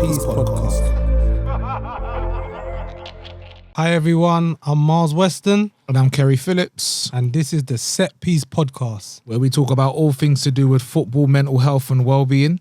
Piece Podcast. Hi everyone, I'm Miles Weston And I'm Kerry Phillips, and this is the Set Piece Podcast. where we talk about all things to do with football, mental health and well-being.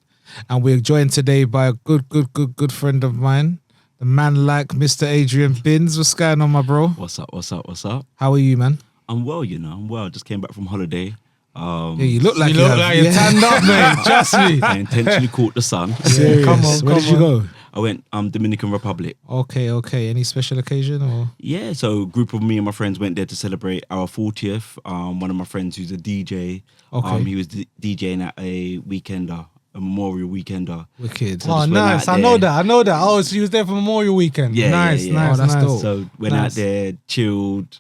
And we're joined today by a good friend of mine, the man like Mr. Adrian Binns. What's going on, my bro? What's up? How are you, man? I'm well, I'm well. Just came back from holiday. Yeah, you look like You look have. like you're tanned up, mate. Trust me. I intentionally caught the sun. Serious. come on, Where did you go? I went Dominican Republic. Okay. Any special occasion or? Yeah, so a group of me and my friends went there to celebrate our 40th. One of my friends who's a DJ, Okay. he was DJing at a weekender, a Memorial Weekender. Wicked. So Oh, just went nice. out I know there. that. Oh, so you was there for Memorial Weekend. Yeah, nice, yeah. nice, Oh, that's nice. dope. So went Nice. out there, chilled.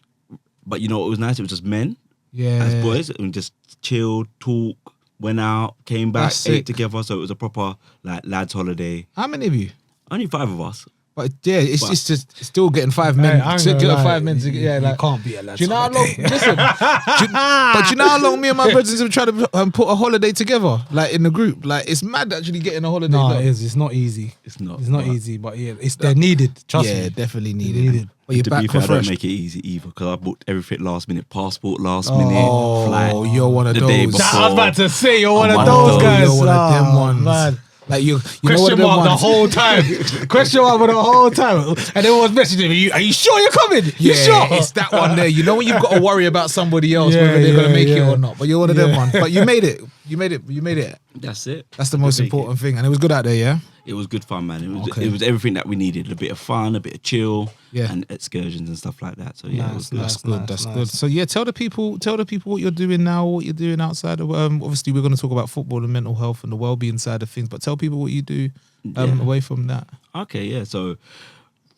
But you know what was nice? It was just men Yeah. as boys, and just chilled, talk, went out, came back, That's sick. ate together. So it was a proper lads holiday. How many of you? Only 5 of us. But yeah, it's But- just still getting 5 Hey, men. I ain't Still gonna getting lie. 5 men to You like. can't be a lad. Do you know how long? Listen, but you know how long me and my brothers have tried to put a holiday together, like in the group. Like it's mad actually getting a holiday. No, done. it is. It's not easy. It's not. It's not but easy, but yeah, they're needed. Trust Yeah, me. definitely Needed. needed. But you're To be back fair, I don't refreshed. make it easy either because I booked everything last minute. Passport last minute. Oh, Flight. you're one of the day those. before. I was about to say you're one I'm of one of those those. guys. You're one of them Oh, ones. man. Like you know Question one of them mark the ones. whole time. Question mark for the whole time. And everyone's messaging me. Are you sure you're coming? You Yeah, sure? it's that one there. You know when you've got to worry about somebody else Yeah, whether they're gonna yeah, make it yeah. or not. But you're one of them Yeah. ones. But you made it. You made it. That's it. That's the most Make it. important thing, and it was good out there. Yeah. It was good fun, man. Okay. It was everything that we needed. A bit of fun, a bit of chill, Yeah. and excursions and stuff like that. So yeah, it was good. That's good. That's nice. good. So yeah, tell the people what you're doing now, what you're doing outside of. Obviously, we're going to talk about football and mental health and the well-being side of things. But tell people what you do Yeah. away from that. Okay, yeah. So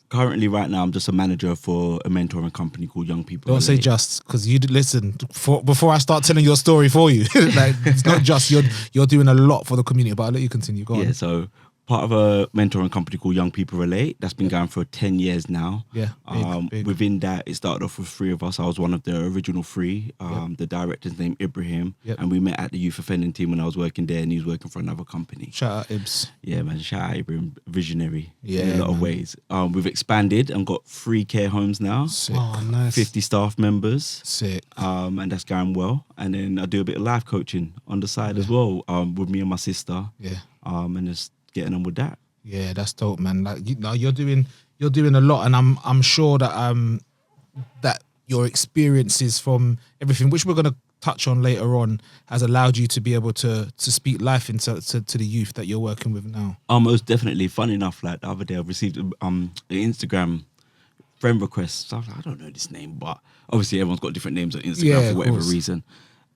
currently, right now, I'm just a manager for a mentoring company called Young People. Don't say Relate. just because you listen before I start telling your story for you. Like it's not just you're doing a lot for the community. But I'll let you continue. Go Yeah, on. so part of a mentoring company called Young People Relate that's been going for 10 years now. Yeah, big. Within that, it started off with 3 of us. I was one of the original 3. The director's name Ibrahim, Yep. and we met at the youth offending team when I was working there, and he was working for another company. Shout out Ibs. Yeah, man, shout out Ibrahim, visionary Yeah, in a lot of man. ways. We've expanded and got 3 care homes now, Sick. Oh, nice. 50 staff members. Sick. And that's going well. And then I do a bit of life coaching on the side as well, with me and my sister. Yeah. And just getting on with that. Yeah, that's dope, man. Like you're doing a lot, and I'm sure that that your experiences from everything, which we're gonna touch on later on, has allowed you to be able to speak life into to the youth that you're working with now. Most definitely. Fun enough, like the other day, I've received an Instagram friend request. So I was like, I don't know this name, but obviously everyone's got different names on Instagram Yeah, for of whatever course. reason.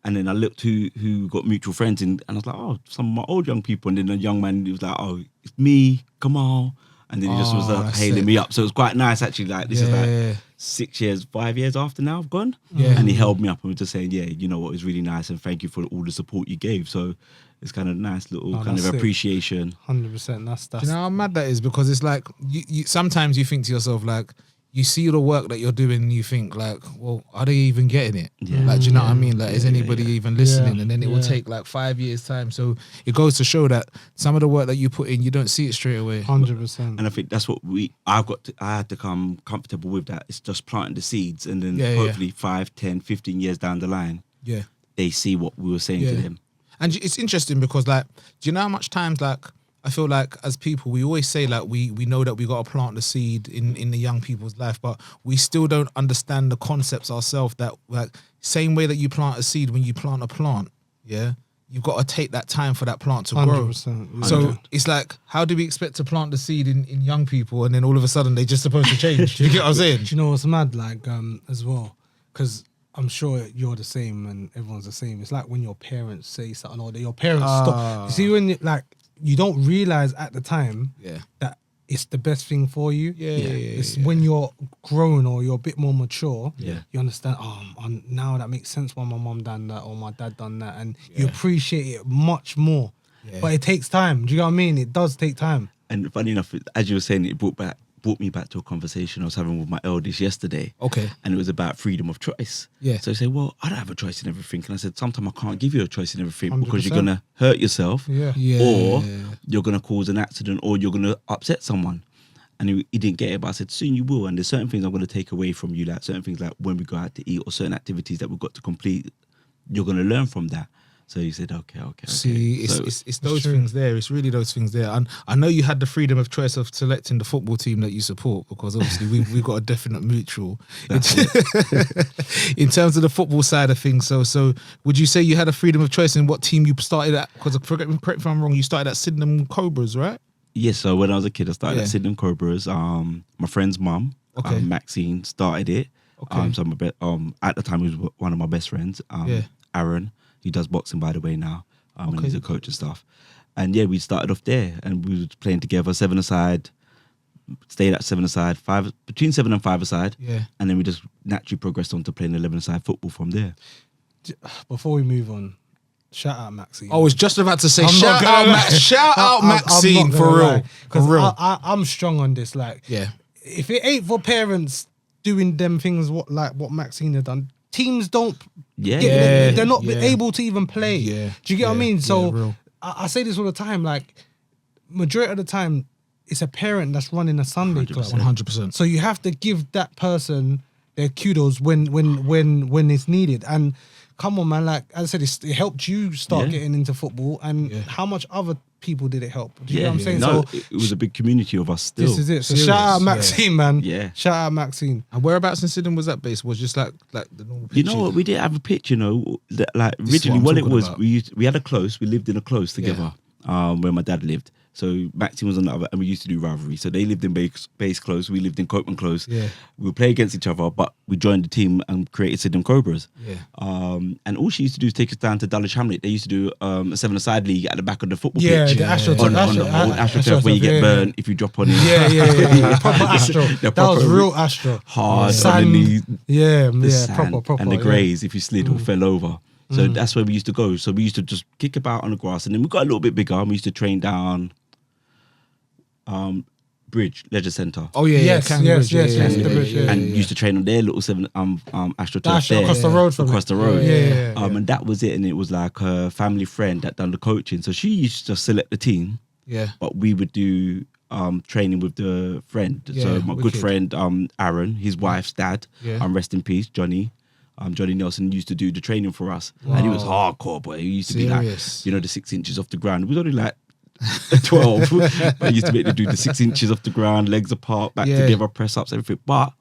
And then I looked who got mutual friends, and I was like, oh, some of my old young people. And then a young man, he was like, oh, it's me, come on. And then he just was that's hailing sick. me up. So it was quite nice, actually. Like, this is Yeah. like 6 years, 5 years after now I've gone. Yeah. And he held me up and was just saying, yeah, you know what, it was really nice, and thank you for all the support you gave. So it's kind of nice little kind of that's sick. appreciation. 100%. That's Do you know how mad that is? Because it's like you sometimes you think to yourself like, you see the work that you're doing and you think like, well, are they even getting it? Yeah. Like, do you know what I mean? Like, is Yeah, anybody yeah. even listening? Yeah, And then it will yeah. take like 5 years time. So it goes to show that some of the work that you put in, you don't see it straight away. 100%. And I think that's what I had to come comfortable with that. It's just planting the seeds, and then Yeah, hopefully 5, 10, 15 years down the line, Yeah. they see what we were saying Yeah. to them. And it's interesting because like, do you know how much times like, I feel like as people, we always say like we know that we got to plant the seed in the young people's life, but we still don't understand the concepts ourselves that like same way that you plant a seed when you plant a plant, yeah, you've got to take that time for that plant to grow. 100%. So it's like, how do we expect to plant the seed in young people and then all of a sudden they're just supposed to change? Do you get what I'm saying? Do you know what's mad? Like, as well, because I'm sure you're the same and everyone's the same. It's like when your parents say something or your parents stop. You see, when you don't realize at the time Yeah. that it's the best thing for you. Yeah. It's when you're grown or you're a bit more mature, Yeah. you understand, now that makes sense why my mum done that or my dad done that, and you appreciate it much more. Yeah. But it takes time. Do you know what I mean? It does take time. And funny enough, as you were saying, it brought back brought me back to a conversation I was having with my eldest yesterday. Okay. And it was about freedom of choice. Yeah. So he said, well, I don't have a choice in everything. And I said, sometimes I can't give you a choice in everything 100%. because you're going to hurt yourself Yeah. or you're going to cause an accident or you're going to upset someone. And he didn't get it, but I said, soon you will. And there's certain things I'm going to take away from you, like certain things like when we go out to eat or certain activities that we've got to complete, you're going to learn from that. So he said, okay. See, So it's those things there. It's really those things there. And I know you had the freedom of choice of selecting the football team that you support because obviously we've got a definite mutual. In terms of the football side of things, so would you say you had a freedom of choice in what team you started at? Because correct me if I'm wrong, you started at Sydenham Cobras, right? yes, so when I was a kid, I started at Sydenham Cobras. My friend's mum, Maxine, started it. Okay. So at the time, he was one of my best friends. Aaron, he does boxing, by the way, now. And he's a coach and stuff. And yeah, we started off there and we were playing together, 7-a-side, stayed at 7-a-side, between 7 and 5-a-side. Yeah. And then we just naturally progressed on to playing 11-a-side football from there. Before we move on, shout out Maxine. I was just about to say, I'm not shout gonna out, lie. shout out Maxine for real. Because For real. I'm strong on this. Like, Yeah. if it ain't for parents doing them things what Maxine had done, teams don't. They're not able to even play. Yeah. Do you get what I mean? So real. I say this all the time. Like, majority of the time, it's a parent that's running a Sunday club. 100%. So you have to give that person their kudos when it's needed. And come on, man, like as I said, it helped you start getting into football. And how much other people did it help? Do you know what I'm saying? No, So it was a big community of us still. this is it. So Serious. shout out Maxine, man. Yeah. Shout out Maxine. And whereabouts in Sydenham was that base? Was just like the normal pitch? You know what? We didn't have a pitch, like This is originally what what I'm it was, talking we had a close, we lived in a close together, where my dad lived. So Maxine was on the other, and we used to do rivalry. So they lived in base close, we lived in Copeman close. Yeah. We would play against each other, but we joined the team and created Sydenham Cobras. Yeah. And all she used to do is take us down to Dulwich Hamlet. They used to do a 7-a-side league at the back of the football Yeah, pitch. the Astro On the old Astro turf where you get burnt if you drop on it. Yeah. Proper Astro. They're That was proper real Astro. hard Sand. on the knees. Yeah, Sand proper. and the yeah. greys if you slid or fell over. So that's where we used to go. So we used to just kick about on the grass, and then we got a little bit bigger and we used to train down Bridge Leisure Centre. Oh yeah, Yes, Cannon yes, Bridge, yes, yeah, yes, yeah, the yeah, bridge, yeah, and yeah. used to train on their little AstroTurf Astro there. across the road from across it. the road. Yeah. And that was it. And it was like a family friend that done the coaching. So she used to select the team, Yeah. but we would do training with the friend. Yeah, So my good wicked. friend Aaron, his wife's dad, Yeah. rest in peace, Johnny. Johnny Nelson used to do the training for us, and he was hardcore. Boy, he used to Serious. be like, the 6 inches off the ground. It was only like 12, but I used to be able to do the 6 inches off the ground, legs apart, back Yeah. together, press ups, everything. But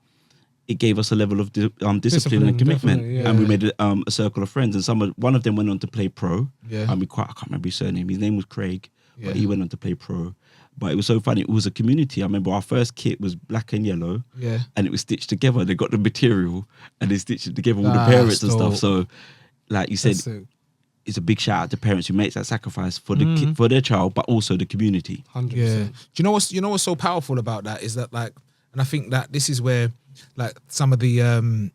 it gave us a level of discipline and commitment, definitely, yeah. and we made a circle of friends. And one of them went on to play pro. Yeah. I can't remember his surname. His name was Craig, Yeah. but he went on to play pro. But it was so funny. It was a community. I remember our first kit was black and yellow, Yeah. and it was stitched together. They got the material and they stitched it together with the Ah, parents and dope. stuff. So, like you said, That's it. it's a big shout out to parents who makes that sacrifice for the kid, for their child, but also the community. 100%. Yeah. Do you know what's so powerful about that is that like, and I think that this is where like some of the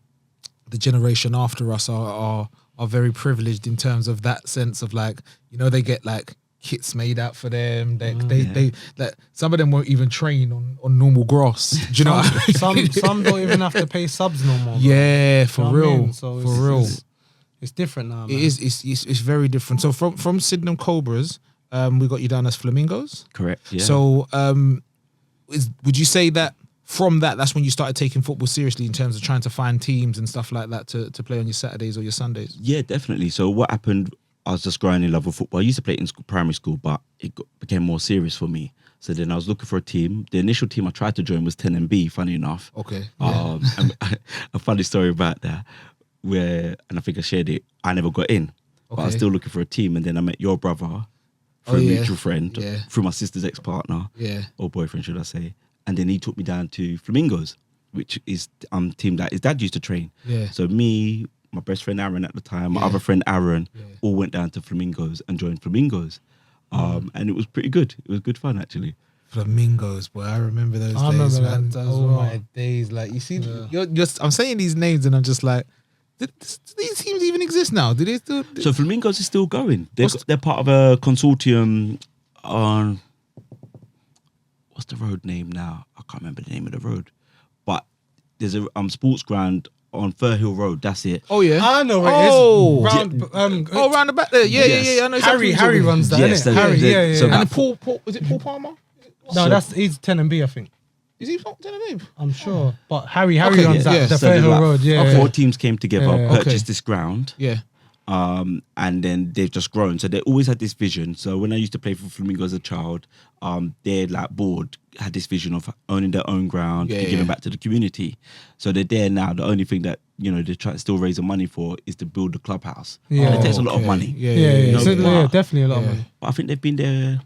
generation after us are very privileged in terms of that sense of like, you know, they get like kits made out for them. They like some of them won't even train on normal grass. Do you know? what I mean? Some don't even have to pay subs no more. bro. Yeah, for You know what I real, mean? So for real. It's different now, man. It is. It's very different. So from Sydenham Cobras, we got you down as Flamingos. Correct. Yeah. So would you say that from that's when you started taking football seriously in terms of trying to find teams and stuff like that to play on your Saturdays or your Sundays? Yeah, definitely. So what happened, I was just growing in love with football. I used to play it in primary school, but became more serious for me. So then I was looking for a team. The initial team I tried to join was 10MB, funny enough. Okay. And a funny story about that, and I think I shared it, I never got in. But I was Okay. still looking for a team. And then I met your brother through Oh, a yeah. mutual friend, Yeah. through my sister's ex-partner, Yeah. or boyfriend, should I say. And then he took me down to Flamingos, which is team that his dad used to train. Yeah. So me, my best friend Aaron at the time, my Yeah. other friend Aaron, Yeah. all went down to Flamingos and joined Flamingos. And it was pretty good. It was good fun, actually. Flamingos, boy, I remember those I days, remember man. that as Oh well. my days! Like you see, I'm saying these names, and I'm just like, do these teams even exist now? Do they still? So Flamingos is still going. What's They're part of a consortium on... what's the road name now? I can't remember the name of the road, but there's a sports ground on Fir Hill Road. That's it. Oh yeah, I know where Oh. it is. round the back there. Yeah, Yes. I know. Harry exactly what runs that, Yes, innit? that- Harry, that- yeah. so And that- Paul, is it Paul Palmer? No, he's 10 and B, I think. Is he not Tenerife? I'm sure. But Harry Okay, runs yeah, that, yeah. the So Fair there's Hill like Road, yeah. Four teams came together, Yeah. purchased Okay. this ground. Yeah. And then they've just grown. So they always had this vision. So when I used to play for Flamingo as a child, their like board had this vision of owning their own ground and giving back to the community. So they're there now. The only thing that they're trying still raising money for is to build the clubhouse. Yeah. And it takes a lot of money. Yeah. So, but- definitely a lot of money. But I think they've been there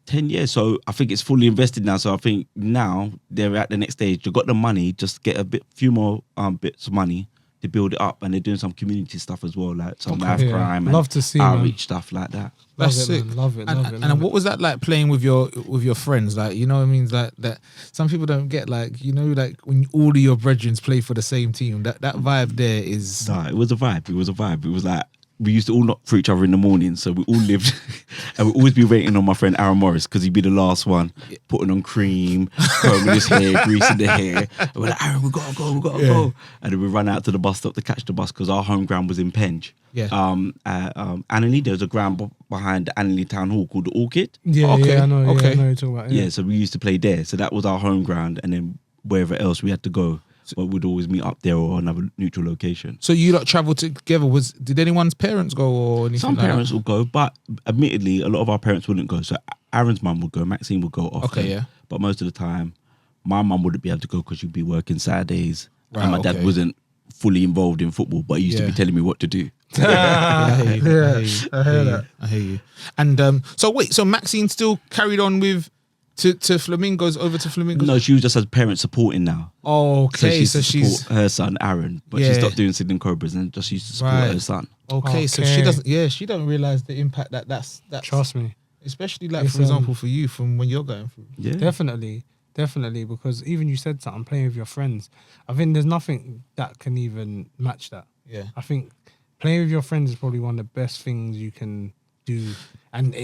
10 years. So I think it's fully invested now. So I think now they're at the next stage. They've got the money, just get few more bits of money to build it up, and they're doing some community stuff as well, like some life crime and Love to see, outreach stuff like that. That's Love it, sick. man. Love it. And what was that like playing with your friends? Like, you know what I mean? Like that some people don't get, like, like when all of your brethren play for the same team, that vibe there is No, it was a vibe. It was like we used to all knock for each other in the morning, so we all lived, and we'd always be waiting on my friend Aaron Morris because he'd be the last one, putting on cream, combing his hair, greasing the hair. And we're like, Aaron, we gotta go. And then we run out to the bus stop to catch the bus because our home ground was in Penge. Yeah. Annerley, there was a ground behind the Annerley Town Hall called the Orchid. Yeah, Okay, I know. okay. Yeah, I know what you're talking about. Yeah, so we used to play there. So that was our home ground, and then wherever else we had to go, but we'd always meet up there or another neutral location. So you lot travel together. Did anyone's parents go or anything? Some like parents that? will go, but admittedly, a lot of our parents wouldn't go. So Aaron's mum would go, Maxine would go often. Okay, yeah. But most of the time, my mum wouldn't be able to go because she'd be working Saturdays. Right, and my dad okay. wasn't fully involved in football, but he used to be telling me what to do. I hear you. I hear that. I hear you. And so Maxine still carried on with to Flamingos, over to Flamingos. No, she was just as parent supporting now. Oh, okay. So she used to support her son, Aaron, but she Yeah. stopped doing Sydenham Cobras and just used to support Right. her son. Okay, so she doesn't. Yeah, she don't realize the impact that's Trust me. especially like It's, for example for you from when you're going through. Yeah. Definitely, because even you said something, playing with your friends. I think there's nothing that can even match that. Yeah. I think playing with your friends is probably one of the best things you can do. And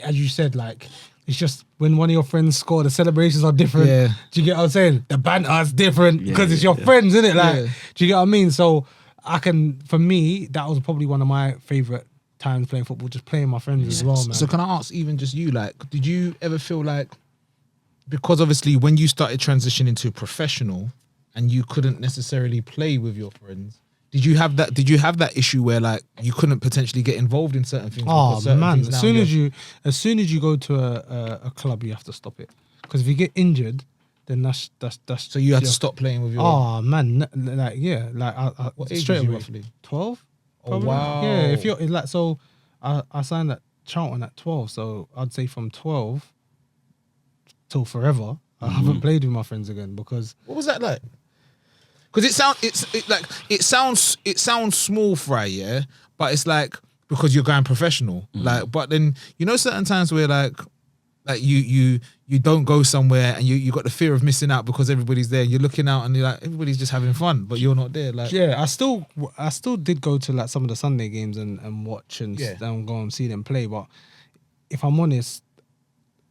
as you said, like, it's just when one of your friends score, the celebrations are different. Yeah. Do you get what I'm saying? The banter is different Yeah, because it's yeah, your yeah. friends, isn't it? Like, Yeah. do you get what I mean? So for me, that was probably one of my favorite times playing football, just playing with my friends as well, man. So can I ask, even just you, like, did you ever feel like, because obviously when you started transitioning to professional and you couldn't necessarily play with your friends, did you have that issue where like you couldn't potentially get involved in certain things? Oh because certain man! things As now soon as you go to a club, you have to stop it, because if you get injured, then that's. so you had to stop playing with your. Oh man! Like yeah, like I What age straight was you away. roughly? 12. Oh, probably. wow. Yeah, if you're like so, I signed at Charlton at 12, so I'd say from 12 till forever, I haven't played with my friends again because. What was that like? Because it sounds small fry, yeah, but it's like because you're going professional, like. But then certain times where like you don't go somewhere and you got the fear of missing out because everybody's there. You're looking out and you're like everybody's just having fun, but you're not there. Like Yeah, I still did go to like some of the Sunday games and watch and Yeah. and go and see them play. But if I'm honest,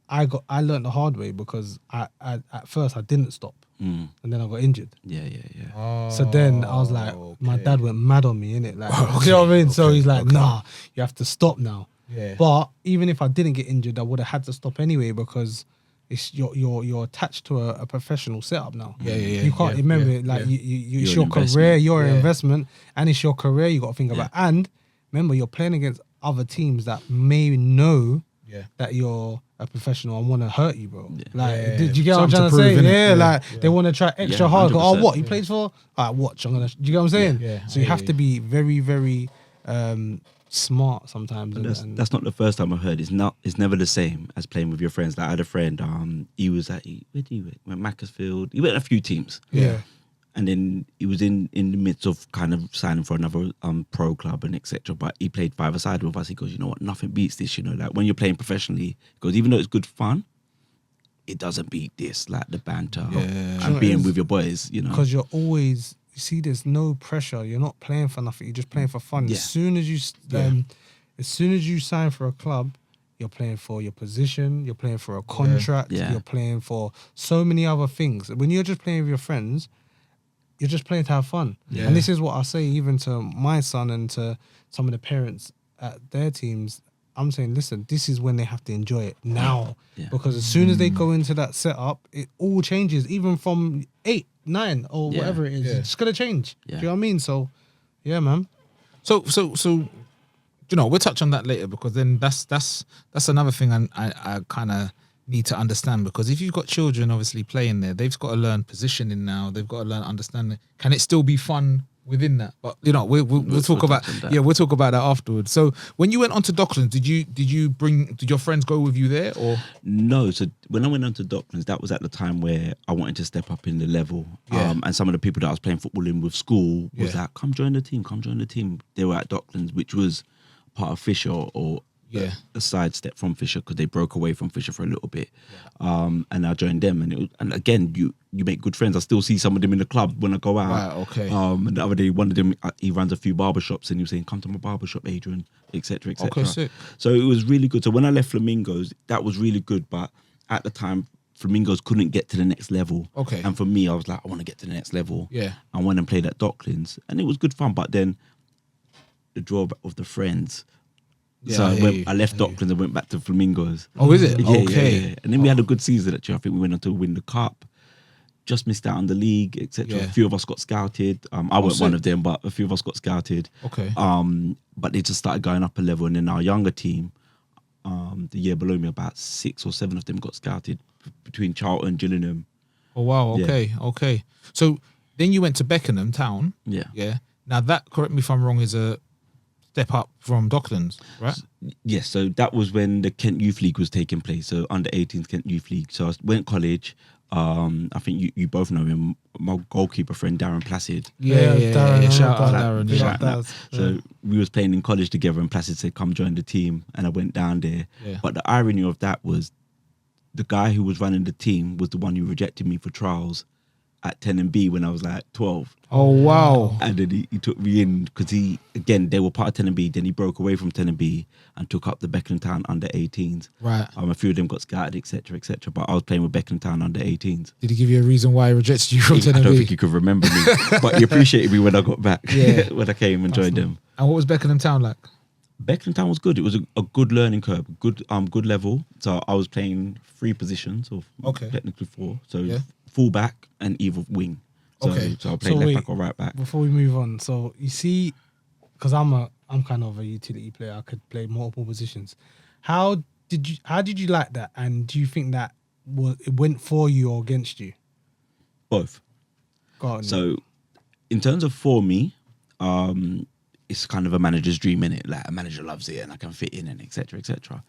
I learned the hard way because I at first I didn't stop and then I got injured. Yeah. So then I was like, my okay. dad went mad on me, innit? Like, you know what I mean? So he's like, nah, you have to stop now. Yeah. But even if I didn't get injured, I would have had to stop anyway because it's you're attached to a professional setup now. Yeah. You can't remember it, like yeah. you it's You're your an career, investment. your Yeah. investment, and it's your career you got to think about. And remember, you're playing against other teams that may know Yeah. that you're a professional and want to hurt you, bro. Yeah. Like, Yeah. did you get what I'm Something trying to to say? prove, innit? Yeah, Yeah. like they want to try extra Yeah, hard. Go, oh, 100%. what he plays for? All right, watch. Do you get what I'm saying? Yeah. So you Yeah, have yeah. to be very, very smart sometimes. But and that's not the first time I've heard. It's never the same as playing with your friends. Like I had a friend. He was at where did he went? Macclesfield. He went a few teams. yeah. And then he was in the midst of kind of signing for another pro club and etc. But he played five-a-side with us. He goes, you know what? Nothing beats this. Like when you're playing professionally, because even though it's good fun, it doesn't beat this. Like the banter and being with your boys. Because you're always, you see, there's no pressure. You're not playing for nothing. You're just playing for fun. Yeah. As soon as you sign for a club, you're playing for your position, you're playing for a contract, Yeah. you're playing for so many other things. When you're just playing with your friends, you're just playing to have fun. Yeah. And this is what I say even to my son and to some of the parents at their teams. I'm saying, listen, this is when they have to enjoy it now. Yeah. Because as soon as they go into that setup, it all changes, even from 8, 9 or Yeah. whatever it is. Yeah. It's just going to change. Yeah. Do you know what I mean? So, yeah, man. So, you know, we'll touch on that later because then that's another thing I kind of need to understand, because if you've got children obviously playing there, they've got to learn positioning now. They've got to learn understanding. Can it still be fun within that? But you know, we'll talk about we'll talk about that afterwards. So when you went on to Docklands, did your friends go with you there or no? So when I went on to Docklands, that was at the time where I wanted to step up in the level. Yeah. And some of the people that I was playing football in with school was like, come join the team. They were at Docklands, which was part of Fisher or a sidestep from Fisher, because they broke away from Fisher for a little bit. And I joined them, and again, you make good friends. I still see some of them in the club when I go out. Right, okay. And the other day, one of them, he runs a few barbershops, and he was saying, come to my barbershop, Adrian, etc., etc. Okay, sick. So it was really good. So when I left Flamingos, that was really good. But at the time, Flamingos couldn't get to the next level. Okay. And for me, I was like, I want to get to the next level. Yeah. I went and played at Docklands, and it was good fun. But then the drawback of the friends. Yeah, So I I left Docklands and went back to Flamingos. Oh, is it? Yeah, Okay. yeah. And then we had a good season actually. I think we went on to win the cup. Just missed out on the league, etc. Yeah. A few of us got scouted. I wasn't one sick. of them, but a few of us got scouted. Okay. But they just started going up a level, and then our younger team, the year below me, about 6 or 7 of them got scouted between Charlton, Gillingham. Oh wow, Yeah. okay. So then you went to Beckenham Town. Yeah. Yeah. Now that, correct me if I'm wrong, is a step up from Docklands, right? Yes, so that was when the Kent Youth League was taking place. So under 18s Kent Youth League. So I went college. I think you both know him. My goalkeeper friend Darren Placid. Darren, Shout out Darren. Darren. Big Yeah. up Daz. So we was playing in college together, and Placid said, "Come join the team," and I went down there. Yeah. But the irony of that was, the guy who was running the team was the one who rejected me for trials at 10 and B when I was like 12. Oh wow. And then he took me in because they were part of 10 and B. Then he broke away from 10 and B and took up the Beckenham Town under 18s. Right. A few of them got scouted, etc., etc. But I was playing with Beckenham Town under 18s. Did he give you a reason why he rejected you from I 10 don't and think he could remember me, but he appreciated me when I got back. Yeah. When I came and joined them. And what was Beckenham Town like? Beckenham Town was good. It was a good learning curve, good level. So I was playing 3 positions, or technically 4. So full back and either wing. So I played left back or right back. Before we move on, so you see, because I'm kind of a utility player, I could play multiple positions. How did you like that? And do you think that it went for you or against you? Both. Go on. So in terms of for me, it's kind of a manager's dream, innit? Like a manager loves it and I can fit in and etc., etc.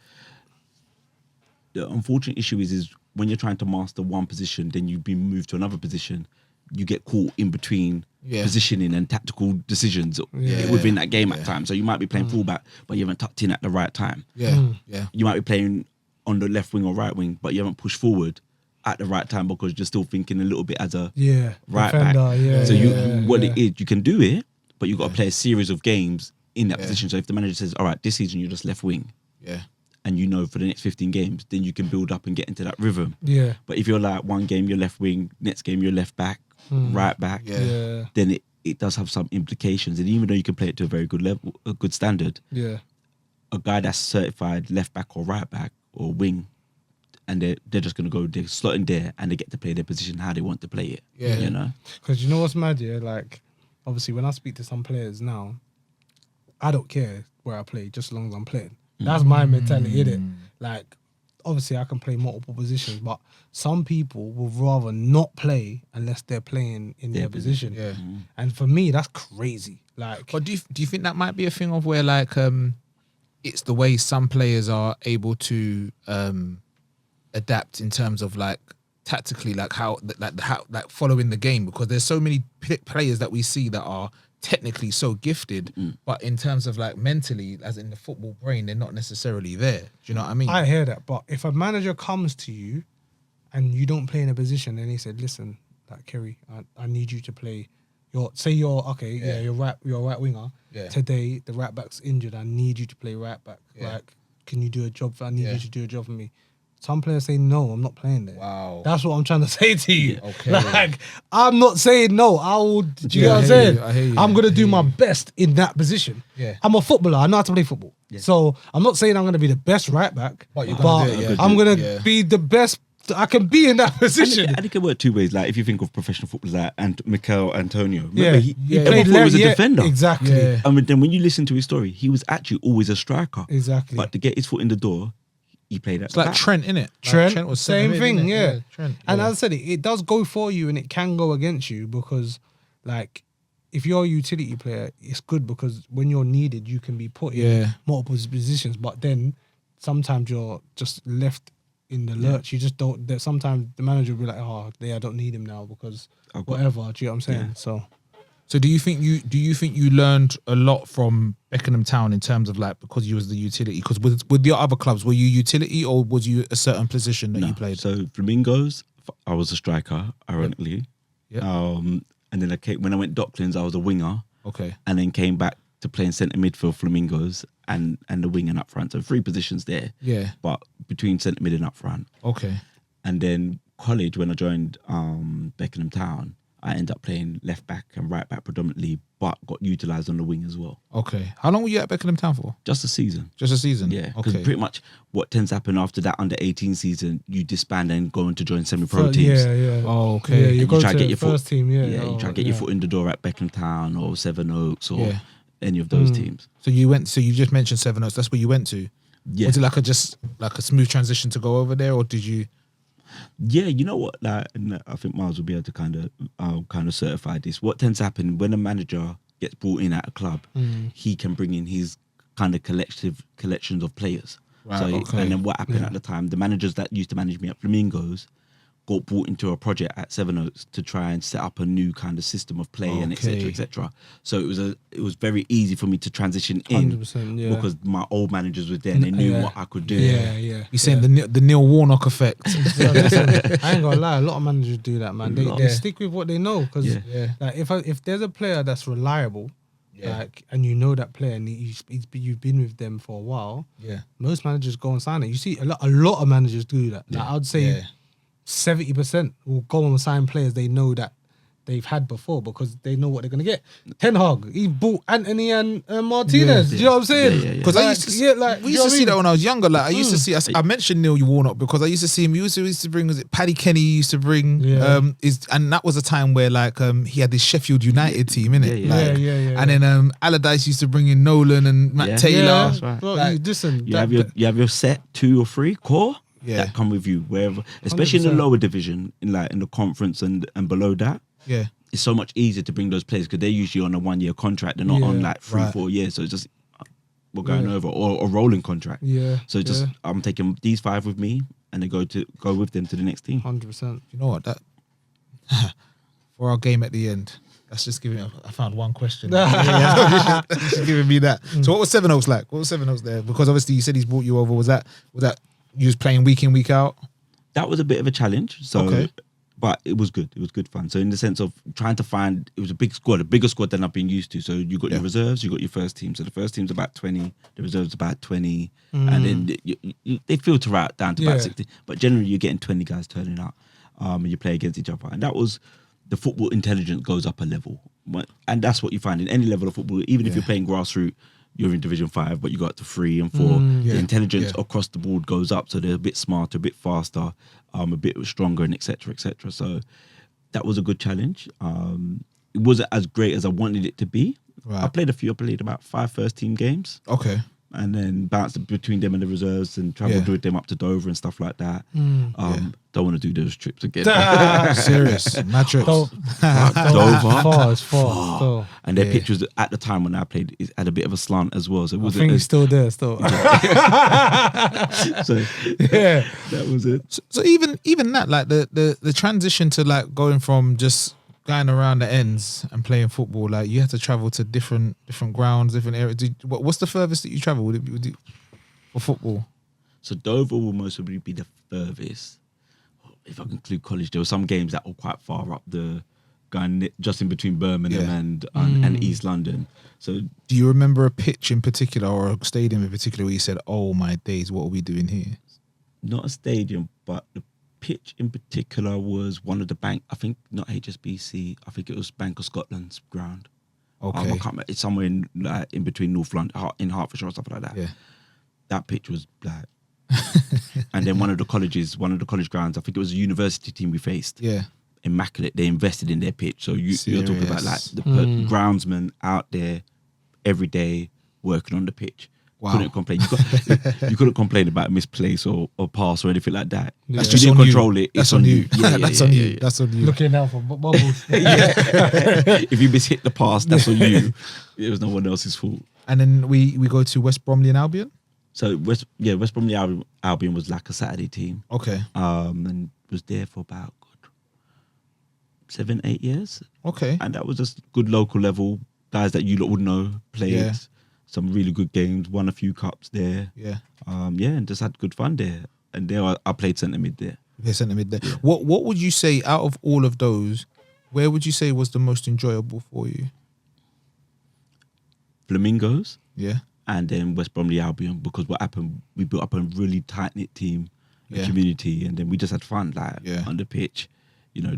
The unfortunate issue is when you're trying to master one position, then you've been moved to another position, you get caught in between positioning and tactical decisions within that game at times. So you might be playing fullback, but you haven't tucked in at the right time. Yeah. You might be playing on the left wing or right wing, but you haven't pushed forward at the right time because you're still thinking a little bit as a right defender, back. So it is, you can do it, but you've got to play a series of games in that position. So if the manager says, all right, this season you're just left wing. Yeah. And you know for the next 15 games, then you can build up and get into that rhythm. Yeah. But if you're like one game you're left wing, next game you're left back, right back, then it does have some implications. And even though you can play it to a very good level, a good standard, a guy that's certified left back or right back or wing, and they're just gonna go, they're slotting there and they get to play their position how they want to play it. Yeah. You know? Because you know what's mad, like obviously when I speak to some players now, I don't care where I play, just as long as I'm playing. That's my mentality, innit? Like, obviously I can play multiple positions, but some people would rather not play unless they're playing in their position. Yeah. And for me, that's crazy. Like, But do you think that might be a thing of where like it's the way some players are able to adapt in terms of like tactically, like how following the game, because there's so many players that we see that are technically so gifted, but in terms of like mentally, as in the football brain, they're not necessarily there. Do you know what I mean? I hear that, but if a manager comes to you and you don't play in a position, and he said, "Listen, like Kerry, I need you to play. You're right winger. Yeah. Today the right back's injured. I need you to play right back. Yeah. Like can you do a job? I need you to do a job for me. Some players say, no, I'm not playing there. Wow. That's what I'm trying to say to you. Okay. Like, I'm not saying no. I will, do you know what I'm saying? I hear you. I'm going to do my best in that position. Yeah. I'm a footballer. I know how to play football. Yeah. So I'm not saying I'm going to be the best right back, But you're gonna do it, yeah. I'm going to be the best I can be in that position. And it can work two ways. Like if you think of professional footballers like Mikel Antonio, Yeah. remember he played was a defender. Exactly. Yeah. I mean, then when you listen to his story, he was actually always a striker. Exactly. But to get his foot in the door, he played at It's like back. Trent, innit? Trent was same centre thing, mid, innit? yeah. Trent. And yeah. as I said, it does go for you and it can go against you because, like, if you're a utility player, it's good because when you're needed, you can be put in multiple positions. But then sometimes you're just left in the lurch. You just don't. Sometimes the manager will be like, "Oh, I don't need him now because whatever." Do you know what I'm saying? Yeah. So do you think you learned a lot from Beckenham Town in terms of like because you was the utility? Because with your other clubs, were you utility or was you a certain position that you played? So Flamingos, I was a striker, ironically. Yep. And then when I went Docklands, I was a winger. Okay. And then came back to playing centre midfield Flamingos and the wing and up front. So 3 positions there. Yeah. But between centre mid and up front. Okay. And then college, when I joined Beckenham Town, I ended up playing left back and right back predominantly, but got utilised on the wing as well. Okay. How long were you at Beckenham Town for? Just a season. Just a season? Yeah. Because Okay. pretty much what tends to happen after that under 18 season, you disband and go on to join semi-pro teams. Yeah. Oh, okay. Yeah, you And go try to get your first team. Yeah. Yeah, you try to get your foot in the door at Beckenham Town or Seven Oaks or Yeah. any of those teams. So you just mentioned Seven Oaks. That's where you went to. Yeah. Was it like a smooth transition to go over there, or did you? Yeah, you know what? Like, and I think Miles will be able to kind of certify this. What tends to happen when a manager gets brought in at a club, he can bring in his kind of collections of players. Right, So, okay. and then what happened at the time? The managers that used to manage me at Flamingos got brought into a project at Seven Oaks to try and set up a new kind of system of play and Okay. etc. So it was very easy for me to transition in 100%, yeah. because my old managers were there and they knew what I could do. Yeah. You're saying the Neil Warnock effect. Yeah, listen, I ain't gonna lie. A lot of managers do that, man. They Yeah. stick with what they know because, Yeah. like, if there's a player that's reliable, Yeah. like, and you know that player and you've been with them for a while, Yeah. most managers go and sign it. You see a lot of managers do that. Like, I'd say Yeah. 70% will go and sign players they know that they've had before because they know what they're gonna get. Ten Hag, he bought Anthony and Martinez. Do you know what I'm saying? Yeah. Because I used to see, we used to see that when I was younger. Like I used to see, I mentioned Neil Warnock because I used to see him. He used to bring, was it Paddy Kenny? He used to bring, and that was a time where like he had this Sheffield United team, innit? Yeah. Like, Yeah. And then Allardyce used to bring in Nolan and Matt Taylor. Yeah, That's right. bro, Like, listen, You have your set 2 or 3 core Yeah. that come with you wherever, especially in the 100%. lower division, in the conference and below that. Yeah. It's so much easier to bring those players because they're usually on a 1-year contract. They're not on like 3-4 years. So it's just we're going over or a rolling contract. Yeah. So just I'm taking these 5 with me and they go with them to the next team. 100%. You know what? That for our game at the end. That's just giving. I found one question. Just giving me that. So what was Seven Oaks like? What was Seven Oaks there? Because obviously you said he's brought you over. Was that you was playing week in, week out? That was a bit of a challenge. So, Okay. but it was good. It was good fun. So in the sense of trying to find, it was a big squad, a bigger squad than I've been used to. So you got your reserves, you got your first team. So the first team's about 20, the reserves about 20, and then they filter out down to about 60. But generally you're getting 20 guys turning up, and you play against each other. And that was, the football intelligence goes up a level. And that's what you find in any level of football. Even if you're playing grassroots, you're in Division 5, but you got to 3 and 4. The intelligence across the board goes up, so they're a bit smarter, a bit faster, a bit stronger, and etc. So that was a good challenge. It wasn't as great as I wanted it to be. Right. I played about 5 first team games. Okay. And then bounced between them and the reserves and travelled with them up to Dover and stuff like that. Don't want to do those trips again. Serious. Mad trips. Dover. It's far. Still. And their pictures at the time when I played it had a bit of a slant as well. So it I wasn't think he's still there. Still. so that was it. So even that, like the transition to like going from just going around the ends and playing football, like you had to travel to different grounds, different areas. What's the furthest that you travel? Would it be for football? So Dover will most probably be the furthest. If I can include college, there were some games that were quite far up the going just in between Birmingham and East London. So, do you remember a pitch in particular or a stadium in particular where you said, "Oh my days, what are we doing here"? Not a stadium, but the pitch in particular was one of the bank. I think not HSBC. I think it was Bank of Scotland's ground. Okay, I can't remember. It's somewhere in between North London, in Hertfordshire or stuff like that. Yeah, that pitch was like. And then one of the college grounds. I think it was a university team we faced. Yeah. Immaculate. They invested in their pitch. So you're talking about like the groundsman out there every day working on the pitch. Wow. Couldn't complain. You couldn't complain about misplace or pass or anything like that. That's You just didn't on control it. That's It's on you. Yeah, that's on you. That's on you. Looking out for bubbles. If you miss hit the pass, that's on you. It was no one else's fault. And then we go to West Bromley and Albion. So West Bromley Albion was like a Saturday team. Okay. And was there for about 7-8 years. Okay. And that was just good local level guys that you lot would know played some really good games, won a few cups there. Yeah. And just had good fun there. And there I played centre mid there. Yeah, centre mid there. Yeah. What would you say out of all of those? Where would you say was the most enjoyable for you? Flamingos. Yeah. And then West Bromley Albion, because what happened, we built up a really tight-knit team, a community, and then we just had fun on the pitch. You know,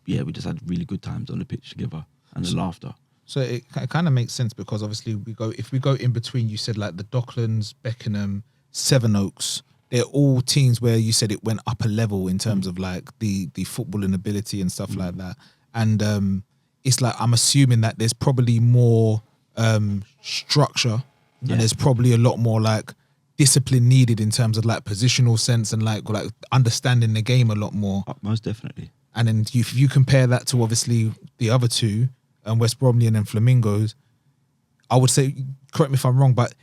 we just had really good times on the pitch together and the laughter. So it kind of makes sense because obviously if we go in between, you said like the Docklands, Beckenham, Sevenoaks, they're all teams where you said it went up a level in terms of like the footballing ability and stuff like that. And it's like, I'm assuming that there's probably more structure. And there's probably a lot more like discipline needed in terms of like positional sense and like understanding the game a lot more. Most definitely. And then if you compare that to obviously the other two, West Bromley and then Flamingos, I would say, correct me if I'm wrong, but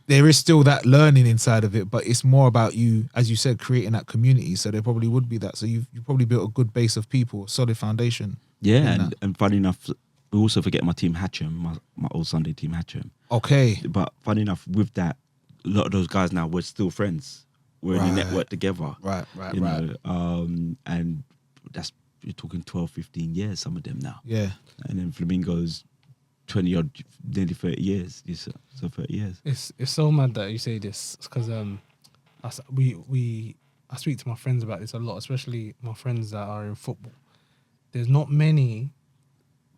there is still that learning inside of it, but it's more about you, as you said, creating that community. So there probably would be that. So you probably built a good base of people, solid foundation. Yeah, and funny enough, we also forget my team Hatcham, my old Sunday team Hatcham. Okay. But funny enough, with that, a lot of those guys now, we're still friends. We're in a network together. Right. You know, and that's, you're talking 12, 15 years, some of them now. Yeah. And then Flamingos, 20 odd, nearly 30 years. So 30 years. It's so mad that you say this because I speak to my friends about this a lot, especially my friends that are in football. There's not many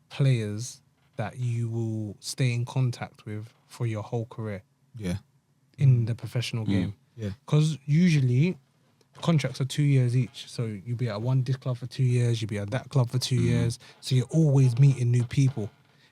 players that you will stay in contact with for your whole career. Yeah. In the professional game. Yeah. Because usually contracts are 2 years each. So you'll be at this club for 2 years, you'll be at that club for 2 years. So you're always meeting new people.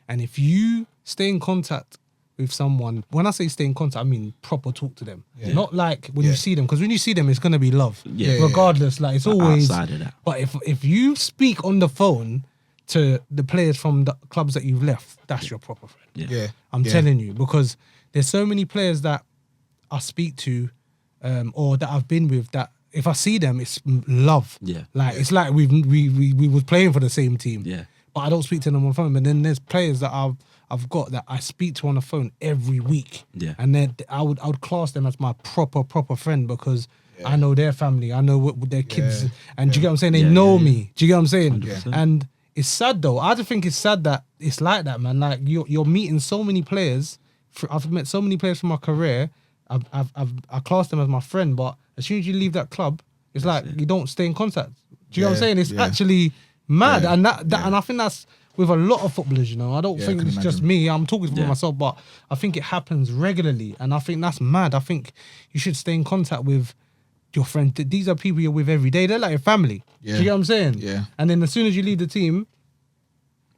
And if you stay in contact with someone, when I say stay in contact, I mean proper talk to them. Yeah. Not like when you see them, because when you see them, it's going to be love. Yeah. Regardless, like it's always... outside of that. But if you speak on the phone to the players from the clubs that you've left, that's your proper friend. Yeah. I'm telling you, because there's so many players that I speak to or that I've been with that if I see them, it's love. Yeah. It's like we was playing for the same team. Yeah. But I don't speak to them on the phone. But then there's players that I've got that I speak to on the phone every week. Yeah. And then I would class them as my proper friend because I know their family, I know what their kids, and do you get what I'm saying? They know me. Do you get what I'm saying? 100%. And it's sad though. I just think it's sad that it's like that, man. Like you're meeting so many players. I've met so many players from my career. I class them as my friend, but as soon as you leave that club, it's like you don't stay in contact. Do you know what I'm saying? It's actually mad, and and I think that's with a lot of footballers. You know, I don't think it's just me. I'm talking for myself, but I think it happens regularly, and I think that's mad. I think you should stay in contact with your friend. These are people you're with every day. They're like your family. Do you get what I'm saying? Yeah. And then as soon as you leave the team,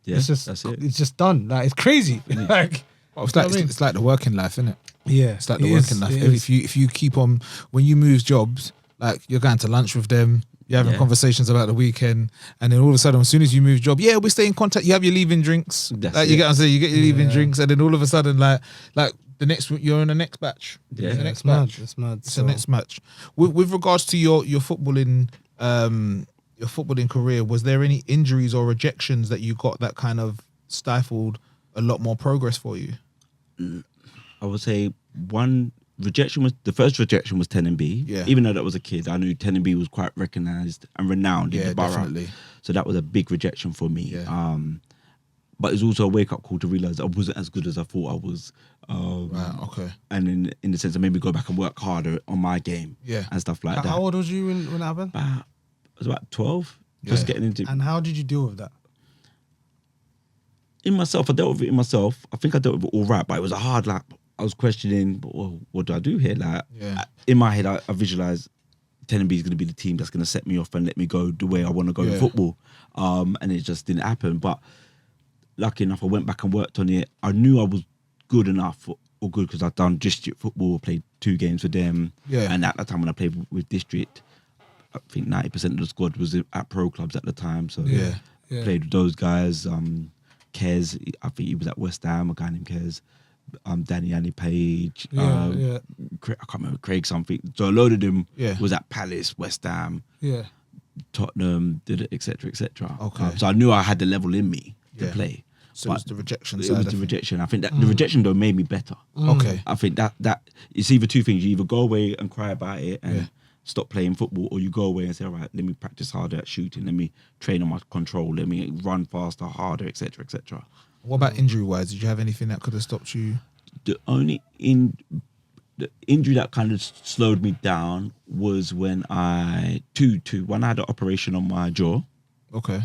it's just done. Like it's crazy. Like. Well, it's like the working life, isn't it? Yeah, it's like the working life. If you keep on, when you move jobs, like you're going to lunch with them, you're having conversations about the weekend, and then all of a sudden, as soon as you move job, we stay in contact. You have your leaving drinks. You get what I'm saying? You get your leaving drinks, and then all of a sudden, like the next, you're in the next batch. Yeah, the next batch. It's mad. It's the next match. With regards to your footballing, your footballing career, was there any injuries or rejections that you got that kind of stifled a lot more progress for you? I would say one the first rejection was 10B. Yeah. Even though that was a kid, I knew 10B was quite recognised and renowned in the borough. Definitely. So that was a big rejection for me. Yeah. But it was also a wake up call to realise I wasn't as good as I thought I was. Right. Okay. And in the sense of maybe go back and work harder on my game. Yeah. And stuff like that. How old was you when that happened? I was about 12. Just getting into. And how did you deal with that? In myself, I dealt with it in myself. I think I dealt with it all right, but it was a hard, like, I was questioning, well, what do I do here? Like, in my head, I visualised 10B is going to be the team that's going to set me off and let me go the way I want to go in football. And it just didn't happen. But lucky enough, I went back and worked on it. I knew I was good enough or good because I'd done district football, played 2 games with them. Yeah. And at that time when I played with district, I think 90% of the squad was at pro clubs at the time. So played with those guys. Kez, I think he was at West Ham, a guy named Kez. Danny Annie Page. I can't remember, Craig something. So a load of them was at Palace, West Ham, Tottenham, etc., etc. Okay. So I knew I had the level in me to play. So it was the rejection It side. was the rejection. I think that the rejection though made me better. Okay. I think that it's either two things. You either go away and cry about it and stop playing football, or you go away and say, all right, let me practice harder at shooting, let me train on my control, let me run faster, harder, etc., etc. What about injury-wise? Did you have anything that could have stopped you? The only the injury that kind of slowed me down was when I had an operation on my jaw. Okay.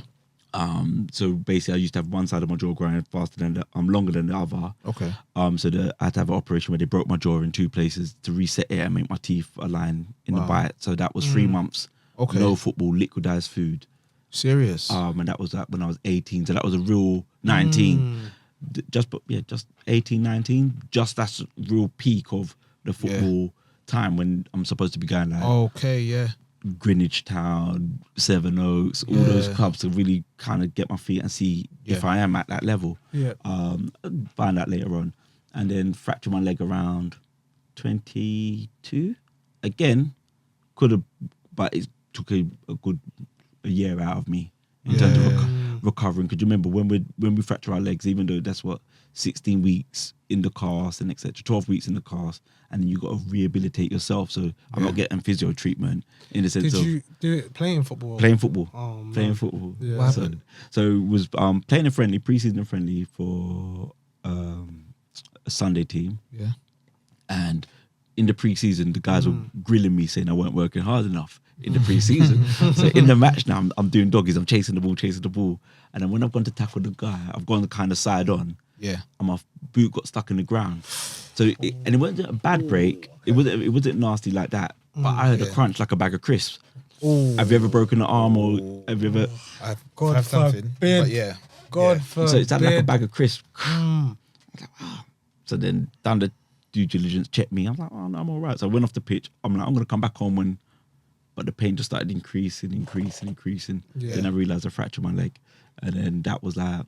So basically, I used to have one side of my jaw growing faster than longer than the other. Okay. So I had to have an operation where they broke my jaw in 2 places to reset it and make my teeth align in the bite. So that was 3 months. Okay. No football, liquidized food. Serious. And that was when I was 18. So that was a real 19. Just 18, 19. Just that's real peak of the football time when I'm supposed to be going like. Okay. Yeah. Greenwich Town, Seven Oaks, all those clubs to really kind of get my feet and see if I am at that level. Yeah. Find out later on. And then fractured my leg around 22. Again, could have, but it took a good year out of me in terms of recovering. Because you remember when we fracture our legs, even though that's what 16 weeks in the cast and etc., 12 weeks in the cast, and then you got to rehabilitate yourself. So I'm not getting physio treatment in the sense of. Did you do it playing football? Playing football. Oh, man. Playing football. Yeah. What happened? So it was playing a friendly, pre-season friendly for a Sunday team. Yeah. And in the pre-season, the guys were grilling me saying I weren't working hard enough in the pre-season. So in the match now, I'm doing doggies. I'm chasing the ball. And then when I've gone to tackle the guy, I've gone kind of side on. Yeah. And my boot got stuck in the ground. So it wasn't a bad break. It wasn't nasty like that. But I heard a crunch like a bag of crisps. Ooh. Have you ever broken an arm or have you ever? I've something. forbid. But yeah. God forbid. So it's like a bag of crisps. I was like, wow. So then done the due diligence, checked me. I'm like, oh no, I'm all right. So I went off the pitch. I'm like, I'm gonna come back on when, but the pain just started increasing. Yeah. Then I realized I fractured my leg, and then that was like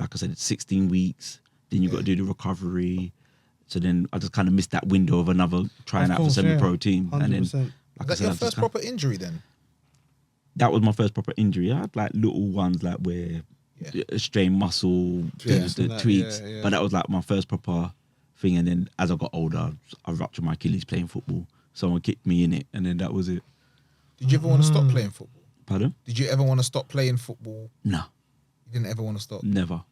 I said, it's 16 weeks. Then you got to do the recovery. So then I just kind of missed that window of another trying out for semi-pro team. 100%. And then, Was that your first proper injury then? That was my first proper injury. I had like little ones like where a strained muscle, the tweaks. Yeah. But that was like my first proper thing. And then as I got older, I ruptured my Achilles playing football. Someone kicked me in it, and then that was it. Did you ever want to stop playing football? Pardon? Did you ever want to stop playing football? No. You didn't ever want to stop? Never.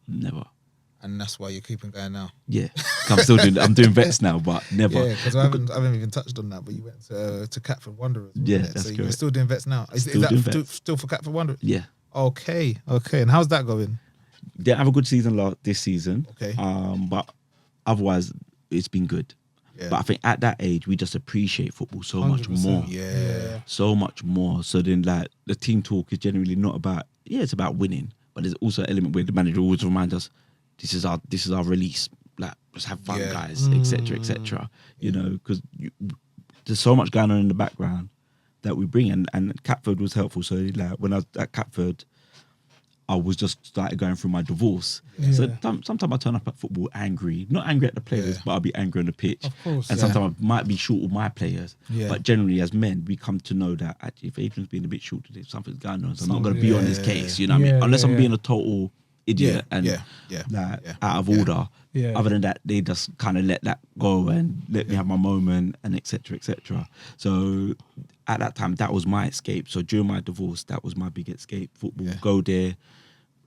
And that's why you're keeping going now? Yeah. I'm doing vets now, but never. Yeah, because I haven't even touched on that, but you went to Catford Wanderers. Yeah, that's so correct. you're still doing vets now? Is that still for Catford Wanderers? Yeah. Okay. And how's that going? Didn't have a good season this season. Okay. But otherwise, it's been good. Yeah. But I think at that age, we just appreciate football so much more. Yeah. So much more. So then, like, the team talk is generally not about, it's about winning, but there's also an element where the manager always reminds us, this is our release. Like, let's have fun, guys, etc., etc. You know, because there's so much going on in the background that we bring, and Catford was helpful. So, like, when I was at Catford, I was just started going through my divorce. Yeah. So sometimes I turn up at football angry, not angry at the players, but I'll be angry on the pitch. Of course. And sometimes I might be short with my players. Yeah. But generally as men, we come to know that actually if Adrian's being a bit short today, something's going on. So I'm not going to be on his case, you know what I mean? Unless I'm being a total idiot and out of order. Yeah. Other than that, they just kind of let that go and let me have my moment and etc. etc. So at that time, that was my escape. So during my divorce, that was my big escape. Football, go there,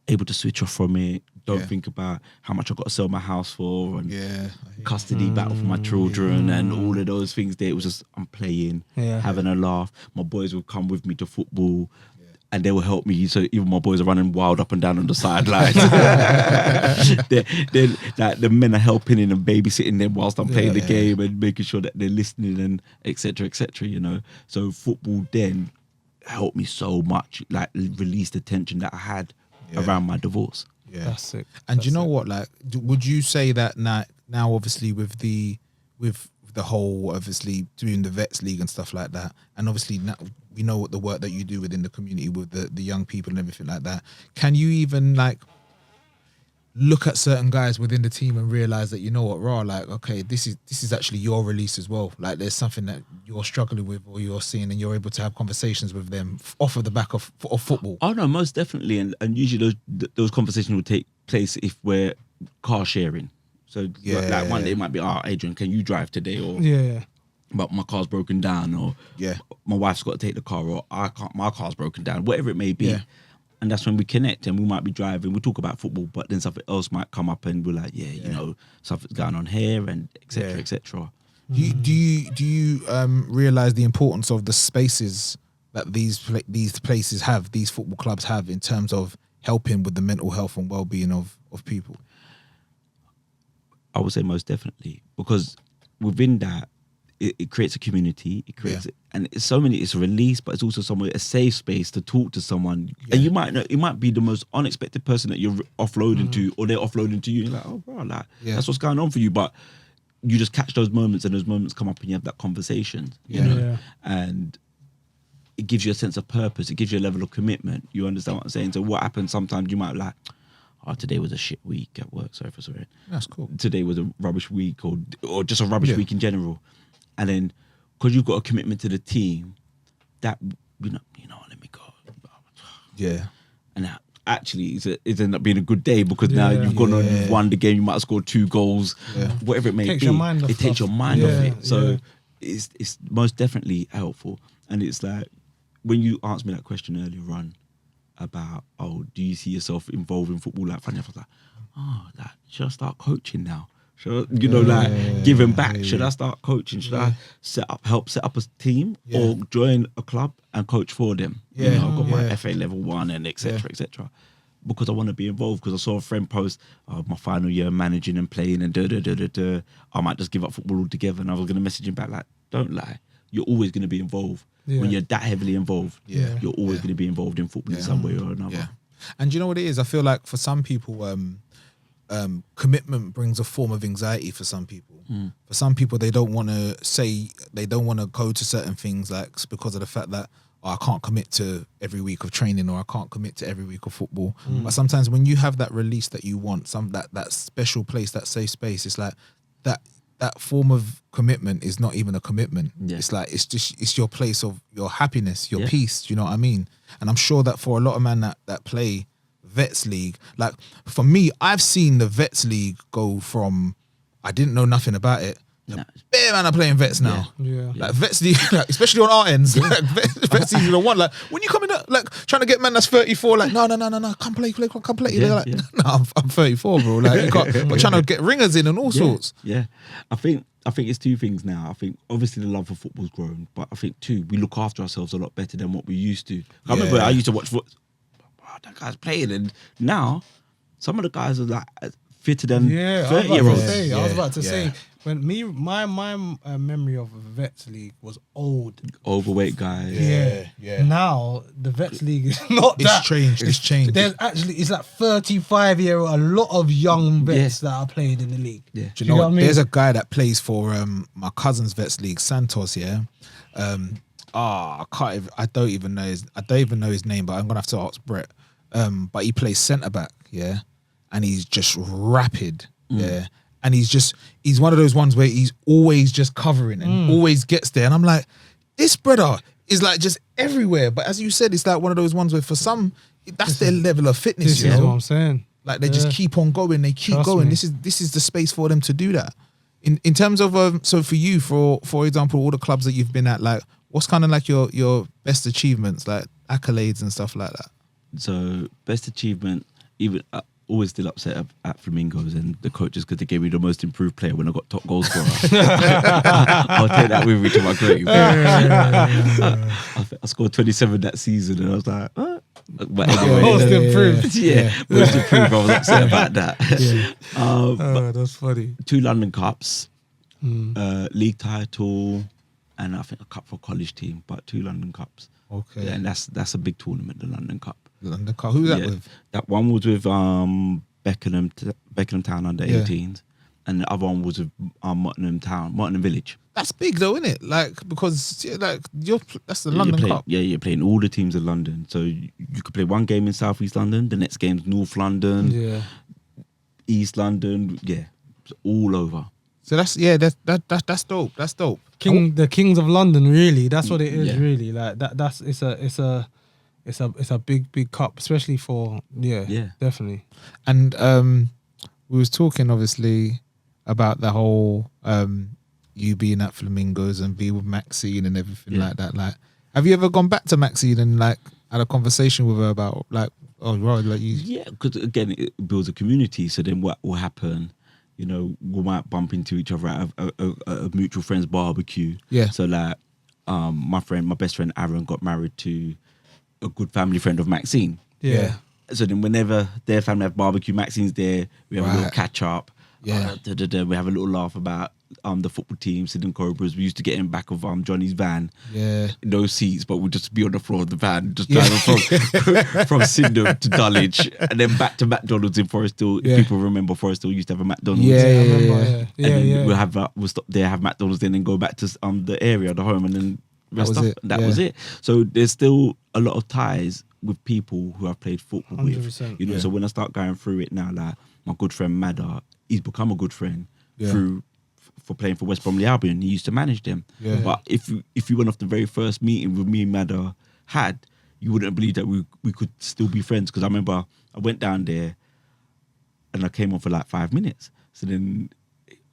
able to switch off from it. Don't think about how much I got to sell my house for and custody battle for my children and all of those things there. It was just, I'm playing, having a laugh. My boys would come with me to football and they will help me. So even my boys are running wild up and down on the sidelines. The men are helping in and babysitting them whilst I'm playing the game and making sure that they're listening and etc. etc. You know, so football then helped me so much, like release the tension that I had around my divorce. Yeah, that's sick. And you know what? Like, would you say that now obviously with the whole obviously doing the Vets League and stuff like that, and obviously now we know what the work that you do within the community with the young people and everything like that. Can you even like look at certain guys within the team and realize that, you know what, like, okay, this is actually your release as well. Like, there's something that you're struggling with or you're seeing, and you're able to have conversations with them off of the back of football. Oh no, most definitely, and usually those conversations will take place if we're car sharing. So like one day it might be, Adrian, can you drive today? Or but my car's broken down, or my wife's got to take the car, or I can't, my car's broken down, whatever it may be. And that's when we connect, and we might be driving, we talk about football, but then something else might come up and we're like, you know, something's going on here and etc. etc. Do you realize the importance of the spaces that these places have, these football clubs have, in terms of helping with the mental health and well-being of people? I would say most definitely, because within that, it creates a community. It creates, and it's so many. It's a release, but it's also somewhere, a safe space to talk to someone. And you might know, it might be the most unexpected person that you're offloading to, or they're offloading to you. You're like, oh bro, like that's what's going on for you. But you just catch those moments, and those moments come up, and you have that conversation. You know, and it gives you a sense of purpose. It gives you a level of commitment. You understand what I'm saying? So what happens sometimes? You might be like, today was a shit week at work. Sorry for swearing. That's cool. Today was a rubbish week, or just a rubbish week in general. And then, because you've got a commitment to the team, that you know, let me go. Yeah. And that actually it ended up being a good day, because now you've gone on, you've won the game. You might have scored 2 goals, whatever it may be. It takes your mind off it. So it's most definitely helpful. And it's like, when you asked me that question earlier on about, do you see yourself involved in football like funny? I was like, should I start coaching now? Should I, giving back? Should I start coaching? Should I help set up a team, or join a club and coach for them? You know, I've got my FA level 1 and etc. etc. Because I want to be involved. Because I saw a friend post, my final year managing and playing and I might just give up football altogether. And I was going to message him back like, don't lie. You're always going to be involved. When you're that heavily involved, you're always going to be involved in football in some way or another. Yeah. And you know what it is? I feel like for some people, commitment brings a form of anxiety for some people. For some people, they don't want to go to certain things, like because of the fact that I can't commit to every week of training, or I can't commit to every week of football. But sometimes when you have that release that you want, that special place, that safe space, it's like that form of commitment is not even a commitment. It's like, it's your place of your happiness, your peace. Do you know what I mean? And I'm sure that for a lot of men that play Vets League, like for me, I've seen the Vets League go from, I didn't know nothing about it, bare man are playing Vets now. Like Vets League, like, especially on our ends, like Vets League, the one, like when you come in, like trying to get man that's 34, like no, come play, They're like, no, I'm 34, bro. Like you got, but trying to get ringers in and all sorts. Yeah, I think it's 2 things now. I think obviously the love for football's grown, but I think too, we look after ourselves a lot better than what we used to. I remember I used to watch football. That guy's playing, and now some of the guys are like fitter than 30-year-olds. I was about to say, when my memory of Vets League was overweight guys. Now the Vets League is not that. It's changed. There's actually, it's like 35-year-old, a lot of young vets that are playing in the league. Do you know what I mean? There's a guy that plays for my cousin's Vets League, Santos. I don't even know his name, but I'm gonna have to ask Brett. But he plays centre back, and he's just rapid, and he's one of those ones where he's always just covering and always gets there, and I'm like, this brother is like just everywhere. But as you said, it's like one of those ones where for some, that's their level of fitness. This is what I'm saying. Like they just keep on going. They keep Trust going. me. This is the space for them to do that. In terms of so for you, for example, all the clubs that you've been at, like what's kind of like your best achievements, like accolades and stuff like that? So best achievement, even always still upset at Flamingos and the coaches because they gave me the most improved player when I got top goal scorer. I'll take that with me to my grave. I scored 27 that season and I was like, but anyway, Most improved. Most improved. I was upset about that. That's funny. 2 London Cups, league title, and I think a cup for college team, but 2 London Cups. Okay. Yeah, and that's a big tournament, the London Cup. London Cup. Who was that with? That one was with Beckenham Town under 18s, and the other one was with Mottingham Village. That's big though, isn't it? Like because that's the London Cup. Yeah, you're playing all the teams in London, so you could play one game in South East London, the next game's North London, East London, it's all over. So that's dope. That's dope. The Kings of London, really. That's what it is, really. Like that. It's a big cup, especially for definitely. And we was talking obviously about the whole you being at Flamingos and be with Maxine and everything like that. Like, have you ever gone back to Maxine and like had a conversation with her about like, oh right, like you? Yeah, because again, it builds a community. So then what will happen? You know, we might bump into each other at a mutual friend's barbecue. Yeah. So like, my best friend Aaron got married to a good family friend of Maxine. Yeah. So then whenever their family have barbecue, Maxine's there. We have a little catch up. Yeah. We have a little laugh about the football team, Sydenham Cobras. We used to get in back of Johnny's van. Yeah. No seats, but we'd just be on the floor of the van, just driving from Sydenham to Dulwich and then back to McDonald's in Forest Hill. If people remember, Forest Hill used to have a McDonald's. We'll stop there, have McDonald's, then go back to the area, the home, and then rest up. That was it. So there's still a lot of ties with people who I've played football 100%, with. You know, so when I start going through it now, like my good friend Madda, he's become a good friend for playing for West Bromley Albion. He used to manage them. Yeah. But if you went off the very first meeting with me and Madda had, you wouldn't believe that we could still be friends. Because I remember I went down there and I came on for like 5 minutes. So then,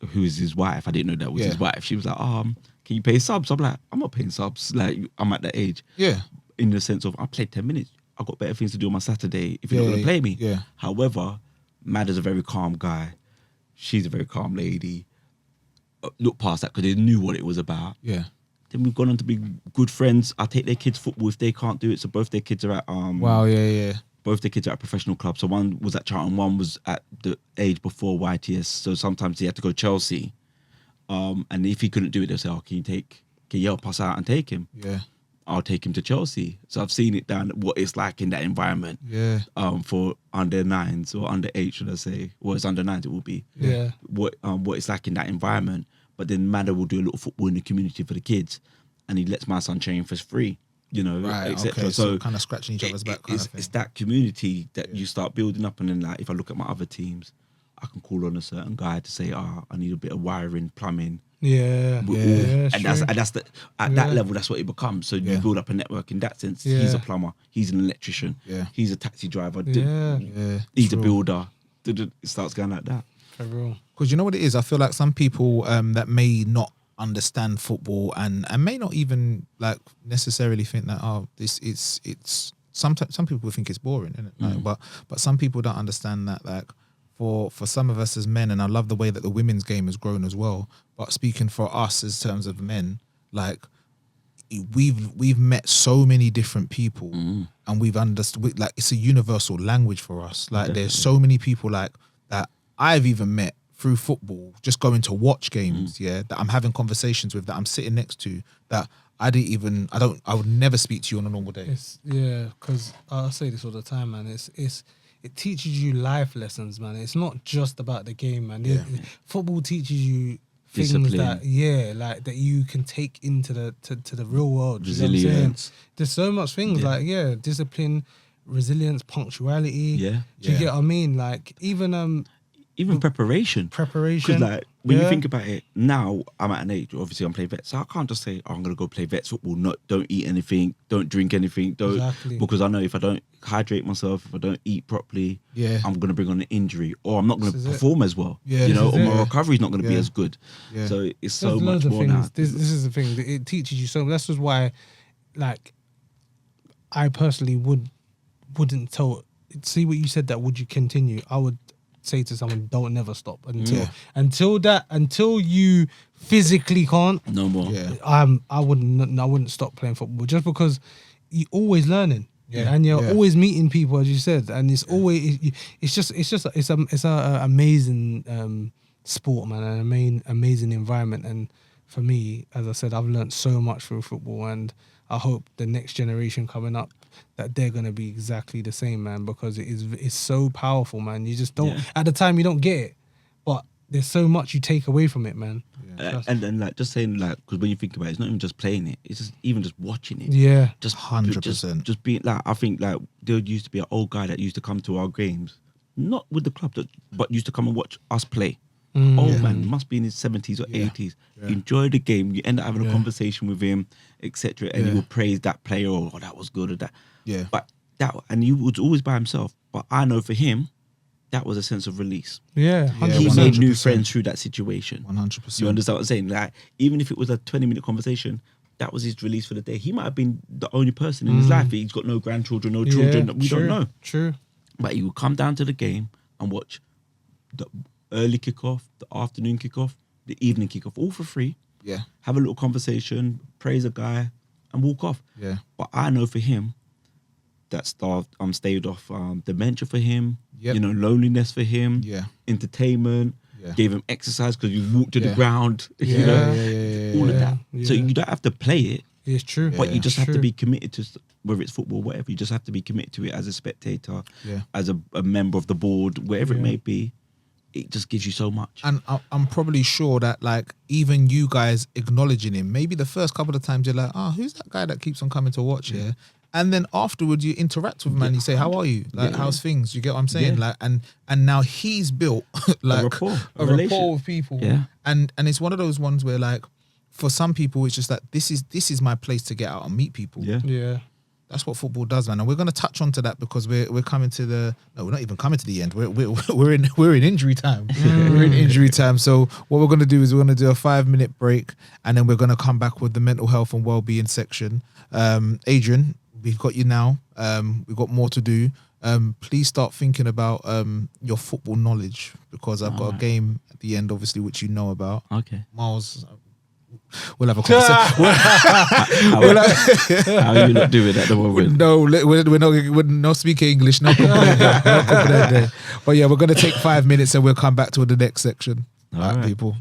who is his wife? I didn't know that was his wife. She was like, can you pay subs? I'm like, I'm not paying subs. Like, I'm at that age. Yeah. In the sense of, I played 10 minutes. I've got better things to do on my Saturday if you're not going to play me. Yeah. However, Madda's a very calm guy. She's a very calm lady. Look past that because they knew what it was about. Yeah. Then we've gone on to be good friends. I take their kids football if they can't do it. So both their kids are at both their kids are at professional clubs. So one was at Charlton, one was at the age before YTS. So sometimes he had to go Chelsea. And if he couldn't do it, they'll say, can you help us out and take him? Yeah. I'll take him to Chelsea. So I've seen it down what it's like in that environment. Yeah. For under 9s or under 8, should I say? Well, it's under 9s it will be. Yeah. What it's like in that environment. But then Madda will do a little football in the community for the kids, and he lets my son train for free. You know, etc. Okay, so kind of scratching each other's back. It's that community that you start building up, and then like if I look at my other teams, I can call on a certain guy to say, I need a bit of wiring, plumbing. And that's that level. That's what it becomes. So you build up a network in that sense. Yeah. He's a plumber. He's an electrician. Yeah. He's a taxi driver. He's a builder. It starts going like that. Because you know what it is. I feel like some people that may not understand football and may not even like necessarily think that it's some people think it's boring, isn't it? Like, but some people don't understand that like. For some of us as men, and I love the way that the women's game has grown as well. But speaking for us as terms of men, like we've met so many different people, and we've understood. Like it's a universal language for us. Like there's so many people like that I've even met through football, just going to watch games. That I'm having conversations with, that I'm sitting next to, that I would never speak to you on a normal day. Because I say this all the time, man. It teaches you life lessons, man. It's not just about the game, man. Football teaches you things discipline. that you can take into the real world. Resilience. You know what I'm saying? There's so much things discipline, resilience, punctuality. Do you get what I mean? Like even even preparation. Preparation. Because like when you think about it, now I'm at an age, obviously I'm playing vets, so I can't just say, I'm gonna go play vets football, don't eat anything, don't drink anything, because I know if I don't hydrate myself, if I don't eat properly, I'm gonna bring on an injury, or I'm not gonna perform as well. You know, or my recovery is not gonna be as good. So it's so much more now. This is the thing. It teaches you so much. That's just why, like, I personally wouldn't tell. See what you said, that would you continue? I would say to someone, don't never stop until you physically can't. No more. I wouldn't stop playing football, just because you're always learning. And you're always meeting people, as you said, and it's always it's a amazing sport, man, and amazing environment. And for me, as I said, I've learned so much through football, and I hope the next generation coming up, that they're gonna be exactly the same, man, because it's so powerful, man. You just don't at the time, you don't get it, but there's so much you take away from it, man. And then like just saying, like, because when you think about it, it's not even just playing it, it's just even just watching it. Just 100%. Just being like, I think like there used to be an old guy that used to come to our games, not with the club, but used to come and watch us play. Old man, must be in his 70s or 80s. Enjoy the game. You end up having a conversation with him, etc. And he will praise that player, or that was good, or that. But and he was always by himself. But I know for him, that was a sense of release. He 100%. made new friends through that situation. 100%. You understand what I'm saying? Like, even if it was a 20-minute conversation, that was his release for the day. He might have been the only person in his life. He's got no grandchildren, no children. We don't know. True. But he would come down to the game and watch the early kickoff, the afternoon kickoff, the evening kickoff, all for free. Have a little conversation, praise a guy, and walk off. But I know for him, that staved off dementia for him, you know, loneliness for him, entertainment, gave him exercise because you walk to the ground, you know, all of that. So you don't have to play it. It's true. But you just have to be committed to, whether it's football, whatever, you just have to be committed to it as a spectator, as a member of the board, wherever it may be. It just gives you so much. And I'm probably sure that, like, even you guys acknowledging him, maybe the first couple of times you're like, who's that guy that keeps on coming to watch here? And then afterwards you interact with him and you say, how are you? Like, how's things? You get what I'm saying? Like, and now he's built like a rapport with people. And it's one of those ones where, like, for some people it's just that this is my place to get out and meet people. That's what football does, man. And we're going to touch onto that because we're coming to we're not even coming to the end. We're in injury time. We're in injury time. So what we're going to do is we're going to do a 5-minute break, and then we're going to come back with the mental health and well-being section. Adrian, we've got you now. We've got more to do. Please start thinking about your football knowledge, because I've got a game at the end, obviously, which you know about. Okay. Miles, we'll have a conversation. How are you not doing at the moment? No, we're not speaking English. No comprende. But yeah, we're going to take 5 minutes and we'll come back to the next section. All right, people.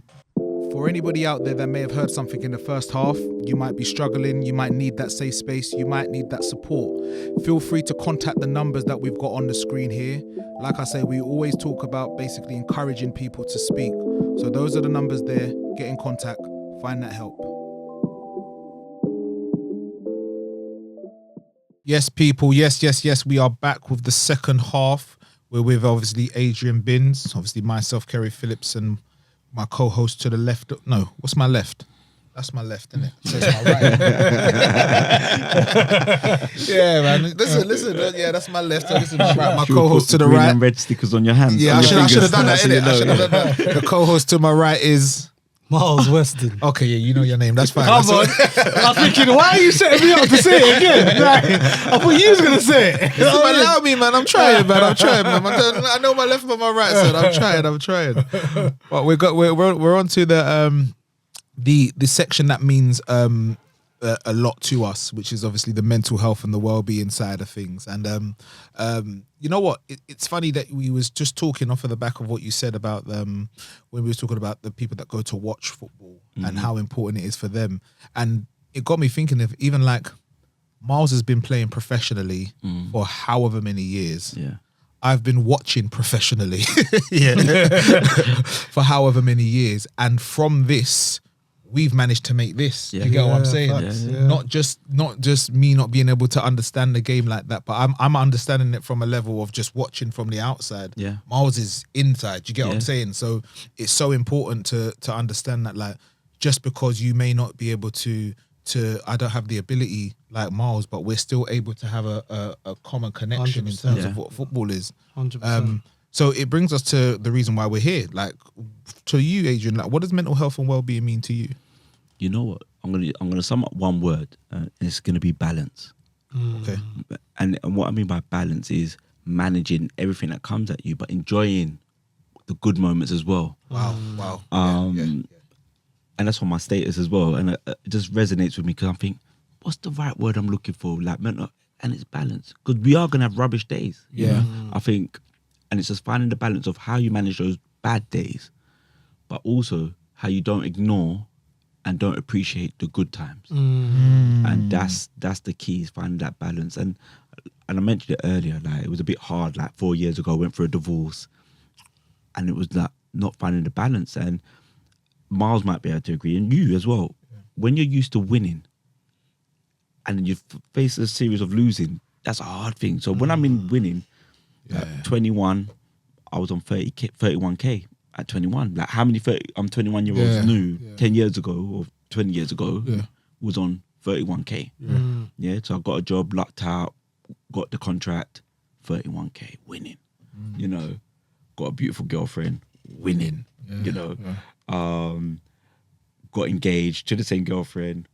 For anybody out there that may have heard something in the first half, you might be struggling, you might need that safe space, you might need that support. Feel free to contact the numbers that we've got on the screen here. Like I say, we always talk about basically encouraging people to speak. So those are the numbers there. Get in contact, find that help. Yes, people, yes. We are back with the second half. We're with obviously Adrian Binns, obviously myself, Kerry Phillips, and my co-host to the left. No, what's my left? That's my left, isn't it? So it's my right. Yeah, man. Listen. Yeah, that's my left. So this is my right. My co-host to the right. And red stickers on your hands. Yeah, I should have done that, innit? I should have done that. The co-host to my right is Miles Weston. Okay, yeah, you know your name. That's fine. Come on. I'm thinking, why are you setting me up to say it again? Like, I thought you was gonna say it. Allow me, man. I'm trying, man. I know my left but my right side. I'm trying. But we're on to the section that means a lot to us, which is obviously the mental health and the well-being side of things. And you know what? It's funny that we was just talking off of the back of what you said about when we was talking about the people that go to watch football and how important it is for them. And it got me thinking of even like Miles has been playing professionally for however many years. Yeah. I've been watching professionally for however many years. And from this, we've managed to make this. Yeah. You get what I'm saying? Facts, yeah. Not just me not being able to understand the game like that, but I'm understanding it from a level of just watching from the outside. Yeah. Miles is inside. You get what I'm Yeah. saying? So it's so important to understand that, like, just because you may not be able to I don't have the ability like Miles, but we're still able to have a common connection in 100%. terms Yeah. of what football is. 100%. So it brings us to the reason why we're here. Like, to you, Adrian, like, what does mental health and well-being mean to you? You know what? I'm gonna sum up one word, and it's gonna be balance. Okay. And what I mean by balance is managing everything that comes at you, but enjoying the good moments as well. Wow. And that's on my status as well. And it just resonates with me because I think, what's the right word I'm looking for? Like mental, and it's balance, because we are gonna have rubbish days. you Yeah. know? I think, and it's just finding the balance of how you manage those bad days, but also how you don't ignore and don't appreciate the good times. And that's the key, is finding that balance. And I mentioned it earlier, like it was a bit hard. Like 4 years ago, I went through a divorce, and it was like not finding the balance. And Miles might be able to agree, and you as well. When you're used to winning, and then you face a series of losing, that's a hard thing. So when I'm in winning, at 21, I was on 31k at 21. Like how many 21-year-olds knew 10 years ago or 20 years ago was on 31k. Yeah, so I got a job, lucked out, got the contract, 31k, winning. You know, got a beautiful girlfriend, winning. You know, got engaged to the same girlfriend,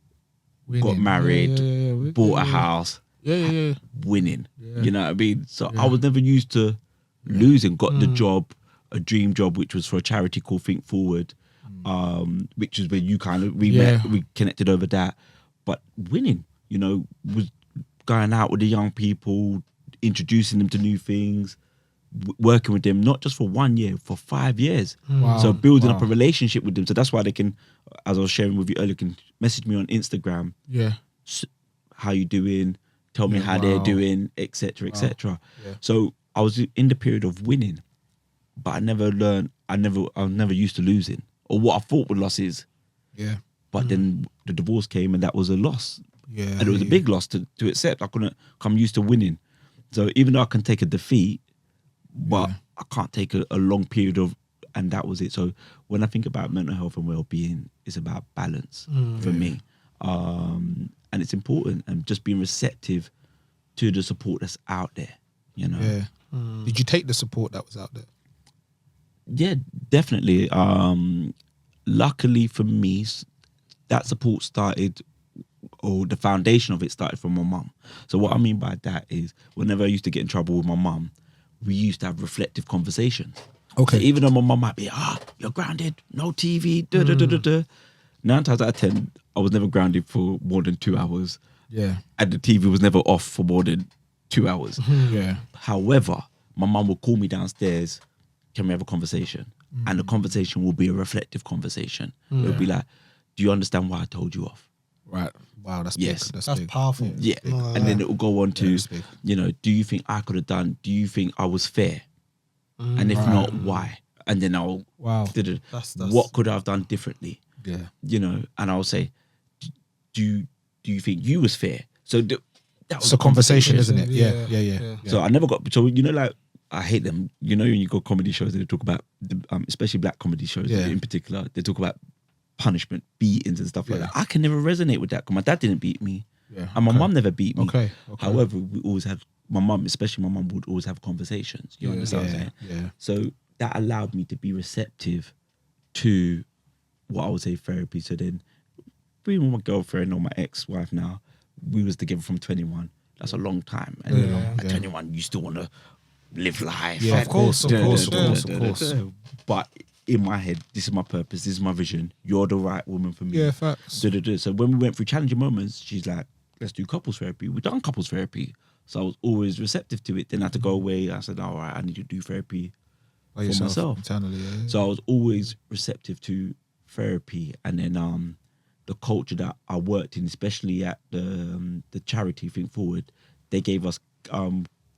got married, bought a house, winning. You know what I mean? So I was never used to losing. Got the job, a dream job, which was for a charity called Think Forward, which is where you kind of met, we connected over that. But winning, you know, was going out with the young people, introducing them to new things, working with them, not just for 1 year, for 5 years. So building up a relationship with them. So that's why they can, as I was sharing with you earlier, can message me on Instagram. How you doing? Tell me how they're doing, etc., etc. So I was in the period of winning, but I never learned. I was never used to losing, or what I thought were losses. But then the divorce came, and that was a loss. And it was a big loss to accept. I couldn't come used to winning. So even though I can take a defeat, but I can't take a long period of, and that was it. So when I think about mental health and well-being, it's about balance for me. And it's important, and just being receptive to the support that's out there, you know. Did you take the support that was out there? Yeah, definitely. Luckily for me, that support started, or the foundation of it started from my mum. So what I mean by that is, whenever I used to get in trouble with my mum, we used to have reflective conversations. Okay. So even though my mum might be, you're grounded, no TV, 9 times out of 10, I was never grounded for more than 2 hours. And the TV was never off for more than 2 hours. However, my mum would call me downstairs, can we have a conversation? And the conversation will be a reflective conversation. It'll be like, do you understand why I told you off? Right. Wow, that's Yes. big. That's big. powerful. Yeah. And then it will go on to, you know, do you think I could have done, do you think I was fair? And if not, why? And then I'll, what could I have done differently? You know, and I'll say, do you think you was fair? So that was It's a conversation, isn't it? Yeah. So I never got, so you know, like, I hate them. You know, when you go comedy shows, they talk about, especially black comedy shows in particular, they talk about punishment, beatings and stuff like that. I can never resonate with that because my dad didn't beat me. And my mum never beat me. However, we always had, my mum, especially my mum, would always have conversations. You understand what I'm saying? So that allowed me to be receptive to what I would say therapy. So then, being with my girlfriend or my ex-wife now, we was together from 21. That's a long time. And you know, at 21, you still want to live life. Of course. But in my head, this is my purpose, this is my vision. You're the right woman for me. Yeah, facts. So when we went through challenging moments, she's like, let's do couples therapy. We've done couples therapy. So I was always receptive to it. Then I had to go away. I said, all right, I need to do therapy for myself. Internally, So I was always receptive to therapy. And then the culture that I worked in, especially at the charity Think Forward, they gave us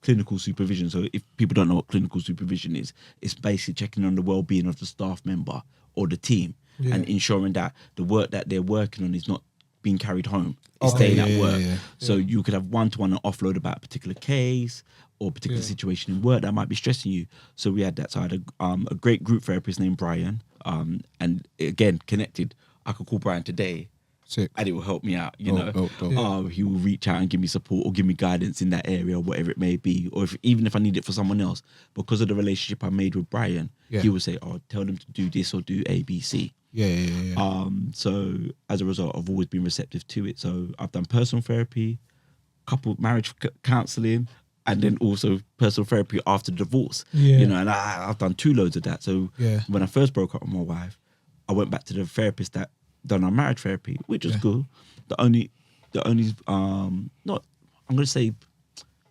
clinical supervision. So if people don't know what clinical supervision is, it's basically checking on the well-being of the staff member or the team. and ensuring that the work that they're working on is not being carried home. It's staying at work. So you could have one-to-one and offload about a particular case or a particular situation in work that might be stressing you. So we had that. So I had a great group therapist named Brian, and again, connected. I could call Brian today. Sick. And it will help me out, you know. Dope. He will reach out and give me support or give me guidance in that area, or whatever it may be. Or even if I need it for someone else, because of the relationship I made with Brian, he will say, "Oh, tell them to do this or do A, B, C." So as a result, I've always been receptive to it. So I've done personal therapy, couple marriage counselling, and then also personal therapy after divorce. You know, and I've done 2 loads of that. So when I first broke up with my wife, I went back to the therapist that done our marriage therapy, which was good. The only not I'm gonna say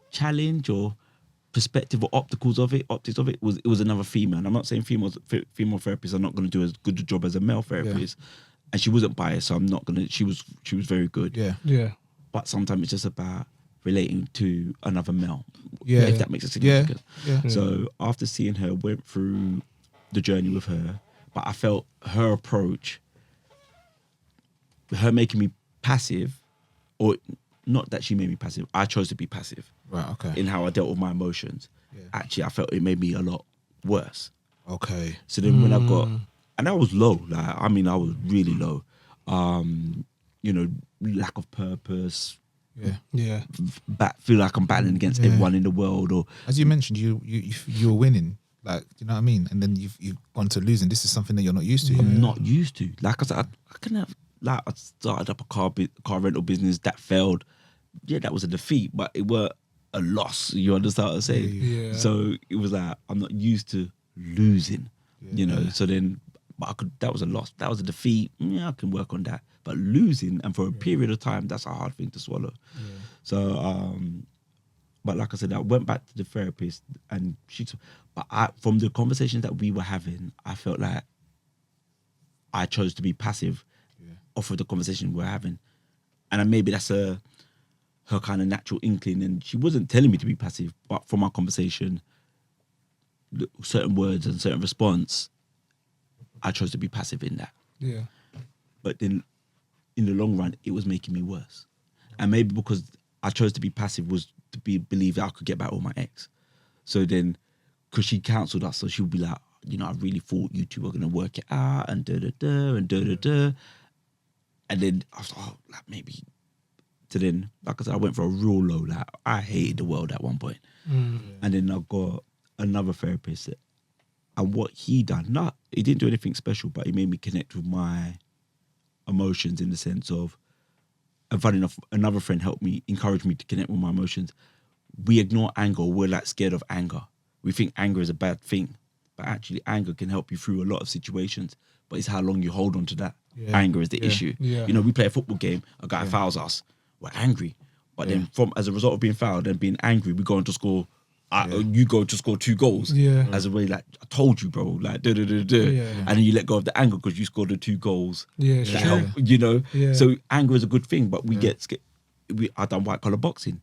challenge or perspective or optics of it was another female. And I'm not saying female therapists are not gonna do as good a job as a male therapist. And she wasn't biased, so I'm not gonna she was very good. But sometimes it's just about relating to another male. If that makes a significance. So after seeing her, went through the journey with her, but I felt her approach, her making me passive, or not that she made me passive, I chose to be passive. Right, okay. In how I dealt with my emotions. Actually, I felt it made me a lot worse. Okay. So then when I got, and I was low, like, I mean, I was really low. You know, lack of purpose. Feel like I'm battling against everyone in the world. Or as you mentioned, you were winning. Like, you know what I mean? And then you've gone to losing. This is something that you're not used to. I'm not used to. Like I said, I can have, like, I started up a car rental business that failed. Yeah, that was a defeat, but it were a loss. You understand what I'm saying? So it was like, I'm not used to losing, you know? So then, but that was a loss. That was a defeat. Yeah, I can work on that. But losing, and for a period of time, that's a hard thing to swallow. So, but like I said, I went back to the therapist, and from the conversations that we were having, I felt like I chose to be passive off of the conversation we were having. And maybe that's her kind of natural inkling, and she wasn't telling me to be passive, but from our conversation, certain words and certain response, I chose to be passive in that. But then in the long run, it was making me worse. And maybe because I chose to be passive was to believe that I could get back with my ex. So then, because she counselled us, so she would be like, you know, I really thought you two were going to work it out, and da-da-da, and da-da-da. And then I was like, oh, like, maybe. So then, like I said, I went for a real low. Like, I hated the world at one point. And then I got another therapist. And what he done, he didn't do anything special, but he made me connect with my emotions, in the sense of, and funny enough, another friend encouraged me to connect with my emotions. We ignore anger. We're like scared of anger. We think anger is a bad thing, but actually anger can help you through a lot of situations. But it's how long you hold on to that. Anger is the issue. You know, we play a football game, a guy fouls us, we're angry. But then as a result of being fouled and being angry, we go on to score, you go to score 2 goals. As a way, like, I told you, bro, like, and then you let go of the anger because you scored the 2 goals. That help, you know? So anger is a good thing, but we get scared. I done white collar boxing.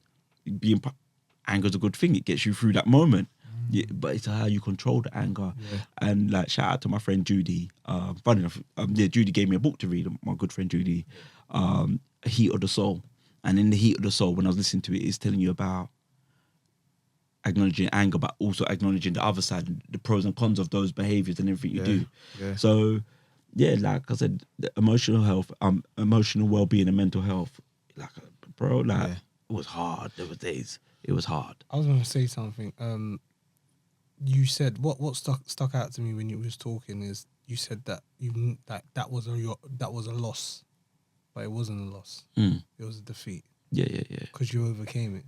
Anger is a good thing. It gets you through that moment. But it's how you control the anger. And like, shout out to my friend Judy. Funny enough, Judy gave me a book to read. My good friend Judy, Heat of the Soul. And in the Heat of the Soul, when I was listening to it, it's telling you about acknowledging anger, but also acknowledging the other side, the pros and cons of those behaviors and everything you do. So, like I said, the emotional health, emotional well-being and mental health, like, bro, like, it was hard. There were days it was hard. I was going to say something. You said what stuck out to me when you was talking is you said that that was a loss, but it wasn't a loss. It was a defeat. Because you overcame it.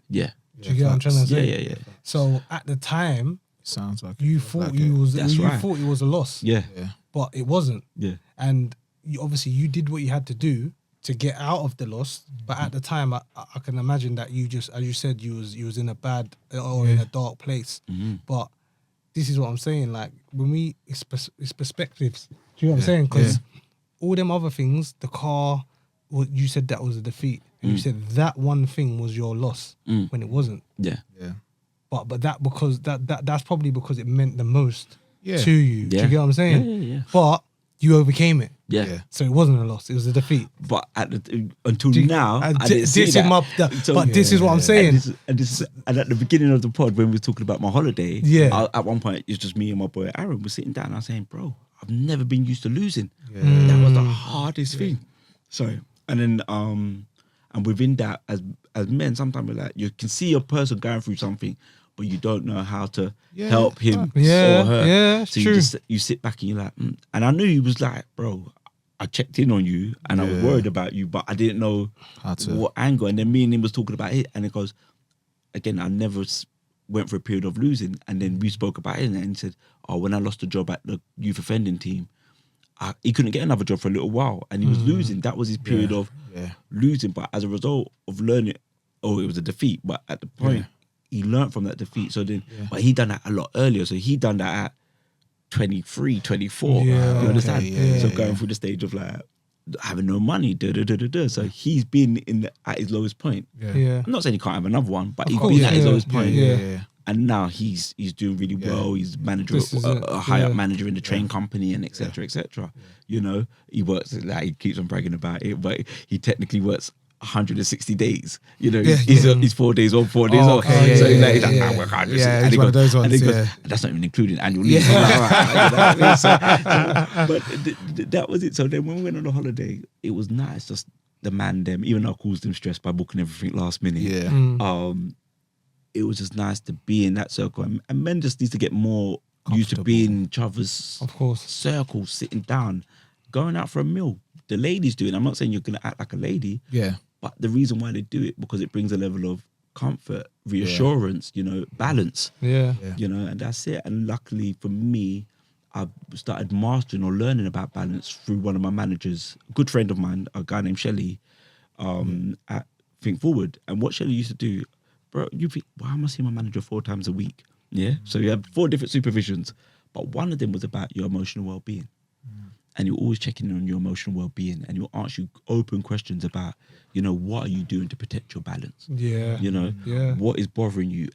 Do you get what I'm trying to say? Yeah. So at the time, sounds like you thought thought it was a loss. But it wasn't. And obviously you did what you had to do to get out of the loss. But at the time, I can imagine that you just, as you said, you was in a bad or in a dark place. But this is what I'm saying. Like, when it's perspectives. Do you know what I'm saying? Because all them other things, the car, you said that was a defeat. And you said that one thing was your loss when it wasn't. But that's probably because it meant the most to you. Do you get what I'm saying? But you overcame it. Yeah. So it wasn't a loss; it was a defeat. But until now, I didn't see this that. this is what I'm saying. And at the beginning of the pod, when we were talking about my holiday, Yeah. at one point it's just me and my boy Aaron were sitting down. And I was saying, "Bro, I've never been used to losing. That was the hardest thing." Sorry. And then and within that, as men, sometimes we're like, you can see a person going through something, but you don't know how to help him or her. Yeah, so true. you sit back and you're like, and I knew he was like, bro, I checked in on you and I was worried about you, but I didn't know what angle. And then me and him was talking about it, and it goes, again, I never went for a period of losing. And then we spoke about it, and he said, oh, when I lost a job at the youth offending team, he couldn't get another job for a little while, and he was losing. That was his period of losing. But as a result of learning, it was a defeat. But at the point, he learned from that defeat. So then, but he done that a lot earlier. So he done that at 23, 24. You understand? So going through the stage of like having no money, So he's been at his lowest point. I'm not saying he can't have another one, but he's been at his lowest point. And now he's doing really well. He's a high up manager in the train company, and etc. etc. You know, he works like he keeps on bragging about it, but he technically works 160 days. You know, he's 4 days on, 4 days off. So he's like, I work 160. Yeah, he's one of those ones. And he goes, that's not even including annual leave. But that was it. So then when we went on a holiday, it was nice. Just the man them, even though I caused them stress by booking everything last minute. It was just nice to be in that circle, and men just need to get more used to being in each other's circles, sitting down, going out for a meal. The ladies do it. I'm not saying you're going to act like a lady, but the reason why they do it, because it brings a level of comfort, reassurance, you know, balance, you know, and that's it. And luckily for me, I've started mastering or learning about balance through one of my managers, a good friend of mine, a guy named Shelley, at Think Forward. And what Shelley used to do, bro, you think, why am I seeing my manager 4 times a week? Yeah. So you have 4 different supervisions, but one of them was about your emotional well-being. And you're always checking in on your emotional well-being, and you'll ask you open questions about, you know, what are you doing to protect your balance? You know, what is bothering you?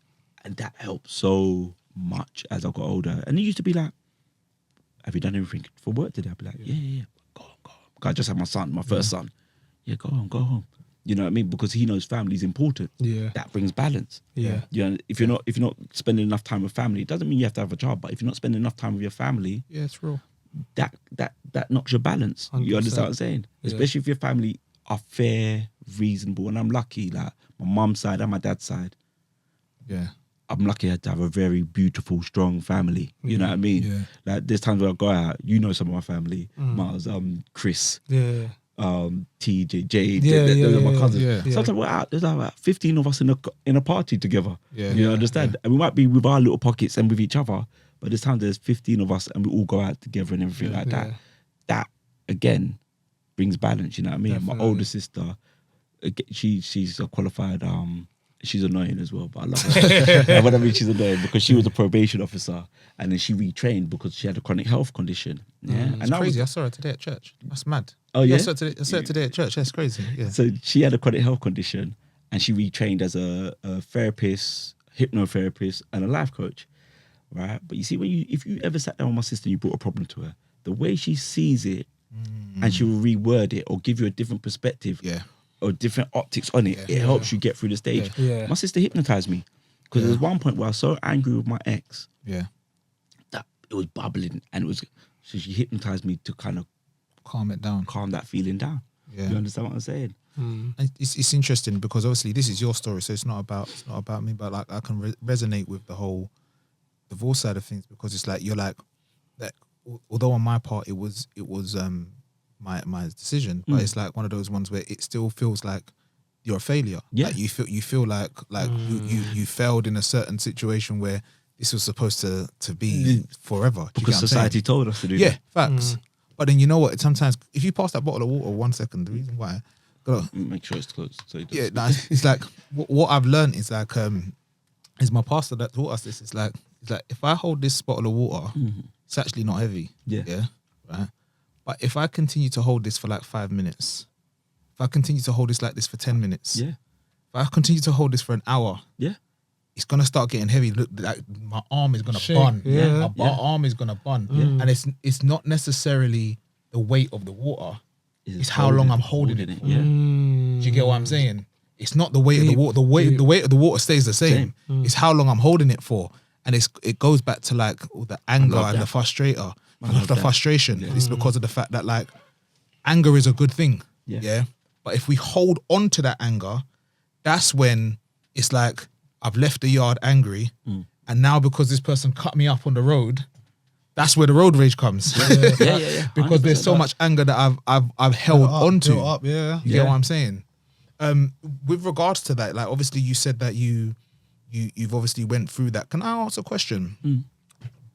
And that helped so much as I got older. And it used to be like, have you done everything for work today? I'd be like, yeah. Go on. I just had my first son. Yeah, go home. You know what I mean? Because he knows family is important. That brings balance. You know, if you're not spending enough time with family, it doesn't mean you have to have a job, but if you're not spending enough time with your family, it's real. That knocks your balance. 100%. You understand what I'm saying? Especially if your family are fair, reasonable. And I'm lucky, like my mum's side and my dad's side. I'm lucky to have a very beautiful, strong family. You know what I mean? Like there's times where I go out, you know some of my family, Miles, Chris, TJ, Jade, those are my cousins. Sometimes we're out, there's about 15 of us in a party together. You understand? And we might be with our little pockets and with each other, but this time there's 15 of us and we all go out together and everything like that. That, again, brings balance, you know what I mean? Definitely. My older sister, she's a qualified, she's annoying as well, but I love her. What I mean, she's annoying because she was a probation officer and then she retrained because she had a chronic health condition. And it's crazy. I saw her today at church. That's mad. Oh, yeah? I saw her today at church. That's crazy. Yeah. So she had a chronic health condition and she retrained as a therapist, hypnotherapist, and a life coach. Right, but you see, if you ever sat down with my sister and you brought a problem to her, the way she sees it, and she will reword it or give you a different perspective, or different optics on it, it helps you get through the stage. My sister hypnotized me because there was one point where I was so angry with my ex, that it was bubbling, and so she hypnotized me to kind of calm that feeling down. You understand what I'm saying? And it's interesting because obviously this is your story, so it's not about me, but like I can resonate with the whole divorce side of things, because it's like you're like that. Although on my part it was my decision, but it's like one of those ones where it still feels like you're a failure. Like you feel like you failed in a certain situation where this was supposed to be forever. Because society told us to do that. Facts. But then you know what? Sometimes if you pass that bottle of water 1 second, the reason why, make sure it's closed. So it's like what I've learned is like is my pastor that taught us this. It's like if I hold this bottle of water, it's actually not heavy. Right. But if I continue to hold this for like 5 minutes, if I continue to hold this like this for 10 minutes, if I continue to hold this for an hour, it's gonna start getting heavy. Look, like my arm is gonna bun. My arm is gonna bun. And it's not necessarily the weight of the water. It's how long I'm holding it. Yeah. Do you get what I'm saying? It's not the weight of the water. The weight of the water stays the same. It's how long I'm holding it for. And it goes back to like the anger and the frustration. Yeah. It's because of the fact that like anger is a good thing. Yeah. But if we hold on to that anger, that's when it's like I've left the yard angry, and now because this person cut me up on the road, that's where the road rage comes. Yeah. Because there's so much anger that I've held onto. Yeah. You get what I'm saying? With regards to that, like obviously you said that you've obviously went through that. Can I ask a question?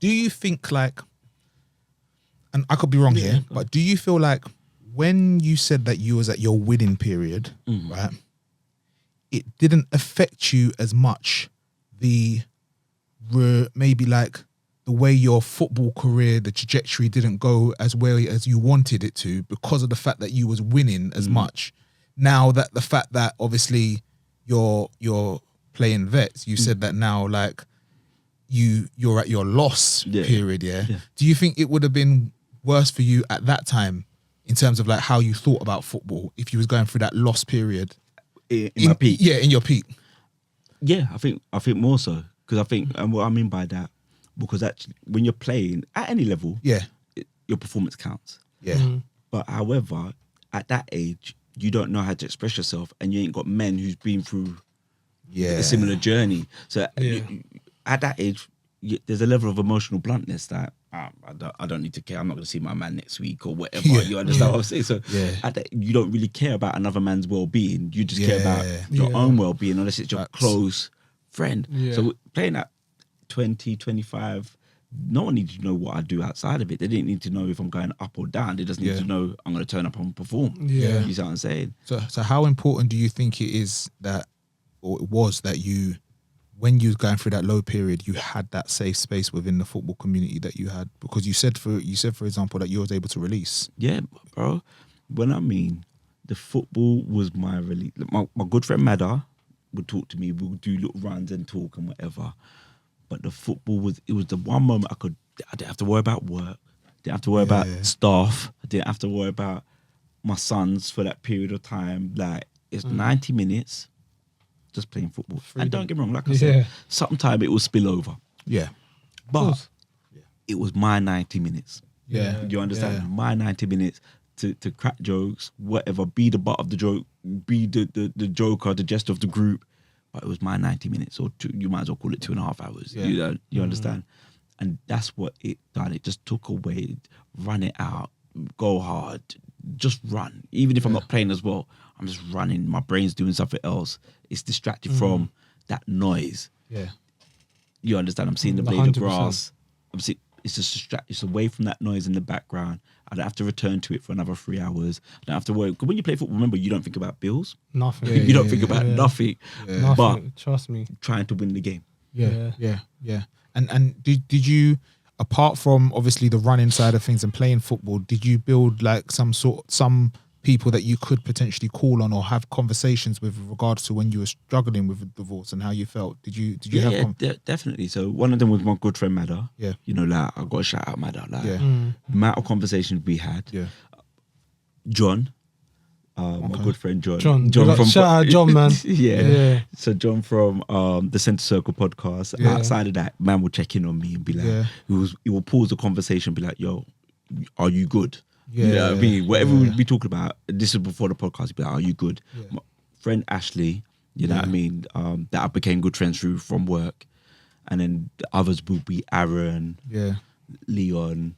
Do you think like, and I could be wrong here, but do you feel like when you said that you was at your winning period, right, it didn't affect you as much maybe like the way your football career, the trajectory didn't go as well as you wanted it to because of the fact that you was winning as much? Now that the fact that obviously you're playing vets, you said that now like you're at your loss period, do you think it would have been worse for you at that time in terms of like how you thought about football if you was going through that loss period? In my peak? Yeah, in your peak. Yeah, I think more so. Because I think, and what I mean by that, because actually when you're playing at any level, your performance counts. Yeah. But however, at that age, you don't know how to express yourself, and you ain't got men who's been through a similar journey. So at that age, there's a level of emotional bluntness that I don't need to care. I'm not going to see my man next week or whatever. You understand what I'm saying? So at that, you don't really care about another man's well-being. You just care about your own well-being, unless it's your close friend. So playing at 20, 25, no one needs to know what I do outside of it. They didn't need to know if I'm going up or down. They just need to know I'm going to turn up and perform. You see what I'm saying? So how important do you think it is that, or it was that you, when you was going through that low period, you had that safe space within the football community that you had? Because you said for example that you was able to release. Yeah, bro. When I mean the football was my release. My good friend Madda would talk to me. We would do little runs and talk and whatever. But the football was the one moment I didn't have to worry about work. Didn't have to worry about staff. I didn't have to worry about my sons for that period of time. Like it's 90 minutes. Just playing football. Freedom. And don't get me wrong, like I said, sometime it will spill over. Yeah. But it was my 90 minutes. Yeah. You understand? Yeah. My 90 minutes to crack jokes, whatever, be the butt of the joke, be the joker, the jester of the group. But it was my 90 minutes, or you might as well call it 2.5 hours. Yeah. You understand? And that's what it done. It just took away, run it out, go hard, just run. Even if I'm not playing as well, I'm just running. My brain's doing something else. It's distracted from that noise. Yeah. You understand? I'm seeing the blade 100%. Of grass. I'm seeing, it's just it's away from that noise in the background. I don't have to return to it for another 3 hours. I don't have to worry. Because when you play football, remember, you don't think about bills. Nothing. You don't think about nothing. Yeah. But trust me, trying to win the game. Yeah. And did you, apart from obviously the running side of things and playing football, did you build like some people that you could potentially call on or have conversations with regards to when you were struggling with a divorce and how you felt? Did you have definitely. So one of them was my good friend Madda. Yeah. You know, like I got to shout out Madda. Like the amount of conversations we had. Yeah. John. My good friend John from shout out John, man. Yeah. So John from the Centre Circle podcast. Yeah. Outside of that, man will check in on me and be like, he will pause the conversation and be like, yo, are you good? Yeah, you know what I mean? Whatever we'd be talking about, this is before the podcast, he'd be like, are you good? Yeah. My friend Ashley, you know what I mean? That I became good friends through from work. And then the others would be Aaron, Leon,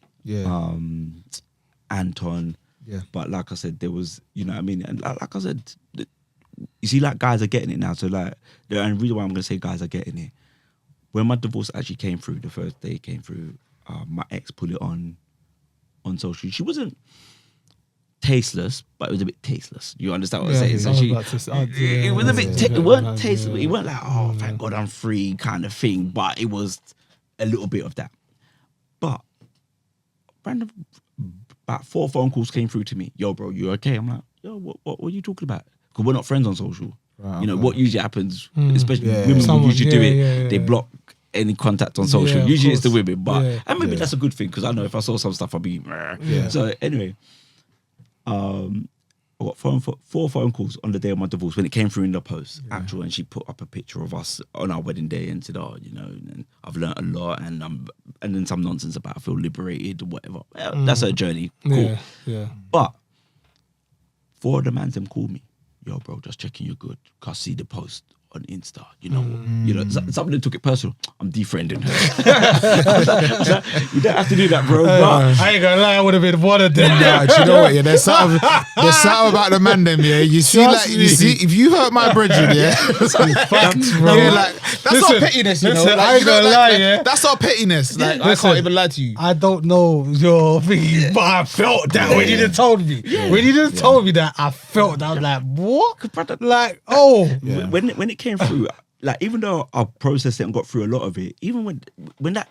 Anton. Yeah. But like I said, there was, you know what I mean? And like I said, you see, like guys are getting it now. So like, and the reason why I'm going to say guys are getting it, when my divorce actually came through, the first day it came through, my ex put it on social. She wasn't tasteless, but it was a bit tasteless. You understand what I'm saying? So it was a bit, it weren't tasteless. It weren't like, oh, thank God I'm free kind of thing, but it was a little bit of that. But random, about 4 phone calls came through to me. Yo, bro, you okay? I'm like, yo, what are you talking about? Because we're not friends on social. Right, you know, what usually happens, especially women will usually do it, they block any contact on social. Usually it's the women, but and maybe that's a good thing because I know if I saw some stuff I'd be so anyway, I got 4 phone calls on the day of my divorce when it came through in the post, actual, and she put up a picture of us on our wedding day and said, "Oh, you know, and I've learnt a lot, and then some nonsense about I feel liberated or whatever." Well, that's her journey. Cool. Yeah. But 4 of the mans them called me, "Yo, bro, just checking you're good. 'Cause I see the post on Insta. You know, somebody took it personal. I'm defriending her. You don't have to do that, bro. But I ain't gonna lie, I would have been one of them. Nah, do you know what? Yeah, there's something about the man them. Yeah, you see, Trust like me. you see, if you hurt my brethren, yeah, Facts, bro. yeah, like that's our pettiness, you know. listen, Like, I ain't you know, gonna like, lie, like, yeah. that's our pettiness. Like I Listen, can't even lie to you. I don't know your thing, but I felt that when you just told me. When you just told me that, I felt that. I was like, what? Like, oh. when it came through, like even though I processed it and got through a lot of it, even when that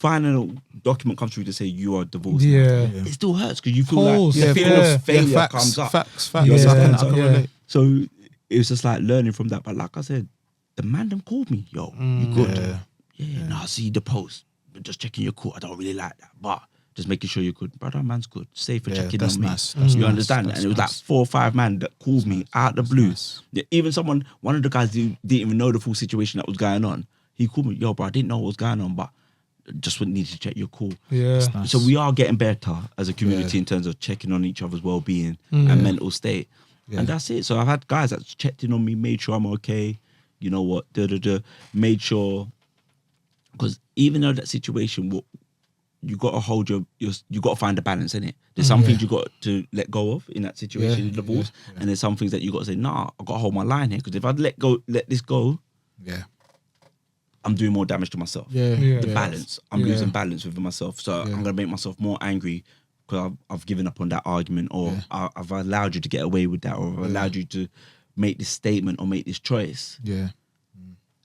final document comes through to say you are divorced, it still hurts because you feel like the feeling of failure comes up. Facts. You understand? I can relate. So it was just like learning from that. But like I said, the man them called me, "Yo, you good? Yeah. Nah, I see the post. Just checking your call. I don't really like that, but just making sure you're good. Brother, man's good. Safe for checking on me. Nice. You understand? And it was like 4 or 5 man that called me out the blue. Yeah, even one of the guys who didn't even know the full situation that was going on. He called me, "Yo, bro, I didn't know what was going on, but just needed to check your call." Yeah. Nice. So we are getting better as a community in terms of checking on each other's well-being and mental state. And that's it. So I've had guys that checked in on me, made sure I'm okay. You know what? Made sure, because even though that situation, you got to hold you got to find a balance in it. There's some things you got to let go of in that situation, in divorce, and there's some things that you got to say, "Nah, I got to hold my line here, because if I let this go, I'm doing more damage to myself." The balance, I'm losing balance with myself, so I'm gonna make myself more angry because I've given up on that argument, or I've allowed you to get away with that, or I've allowed you to make this statement or make this choice.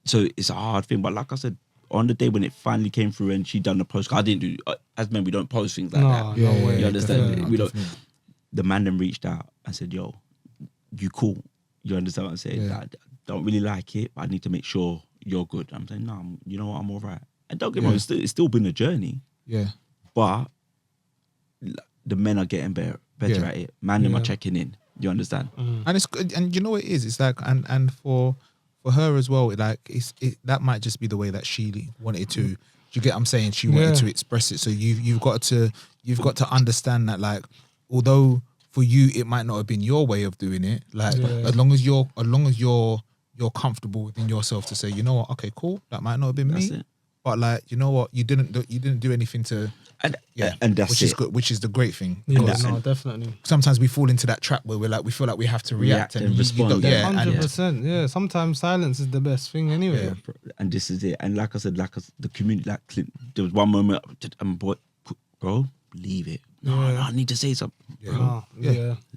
So it's a hard thing, but like I said, on the day when it finally came through and she done the post, I didn't do, as men, we don't post things like that. No way. You understand? Definitely. We don't. The man then reached out and said, "Yo, you cool? You understand what I'm saying? I don't really like it, but I need to make sure you're good." I'm saying, "No, you know what? I'm all right." And don't get me wrong, it's still been a journey. But the men are getting better at it. Man, them are checking in. You understand? And it's good, and you know what it is. It's like, and for her as well, that might just be the way that she wanted to. Do you get what I'm saying? She wanted to express it. So you've got to understand that, like, although for you it might not have been your way of doing it, like as long as you're comfortable within yourself to say, you know what, okay, cool, that might not have been That's me, it. but like, you know what, you didn't do anything to. And that's which it. is good, which is the great thing. Yeah, Because no, definitely. sometimes we fall into that trap where we feel like we have to react and respond. 100%. Yeah, sometimes silence is the best thing anyway. And this is it. And like I said, the community, like there was one moment, bro, leave it. No, I need to say something. Bro,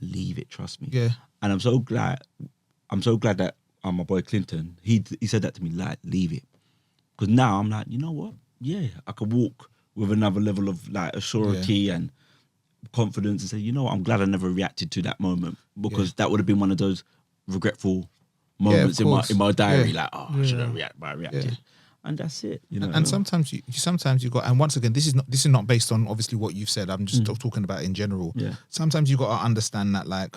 leave it. Trust me. Yeah. And I'm so glad that my boy Clinton, he said that to me, like, leave it. Because now I'm like, you know what? Yeah, I could walk with another level of like assurity and confidence and say, you know what, I'm glad I never reacted to that moment, because that would have been one of those regretful moments in my diary. Like, I should have reacted, but I reacted. And that's it. You know. And sometimes you got, and once again, this is not based on obviously what you've said. I'm just talking about in general. Yeah. Sometimes you got to understand that, like,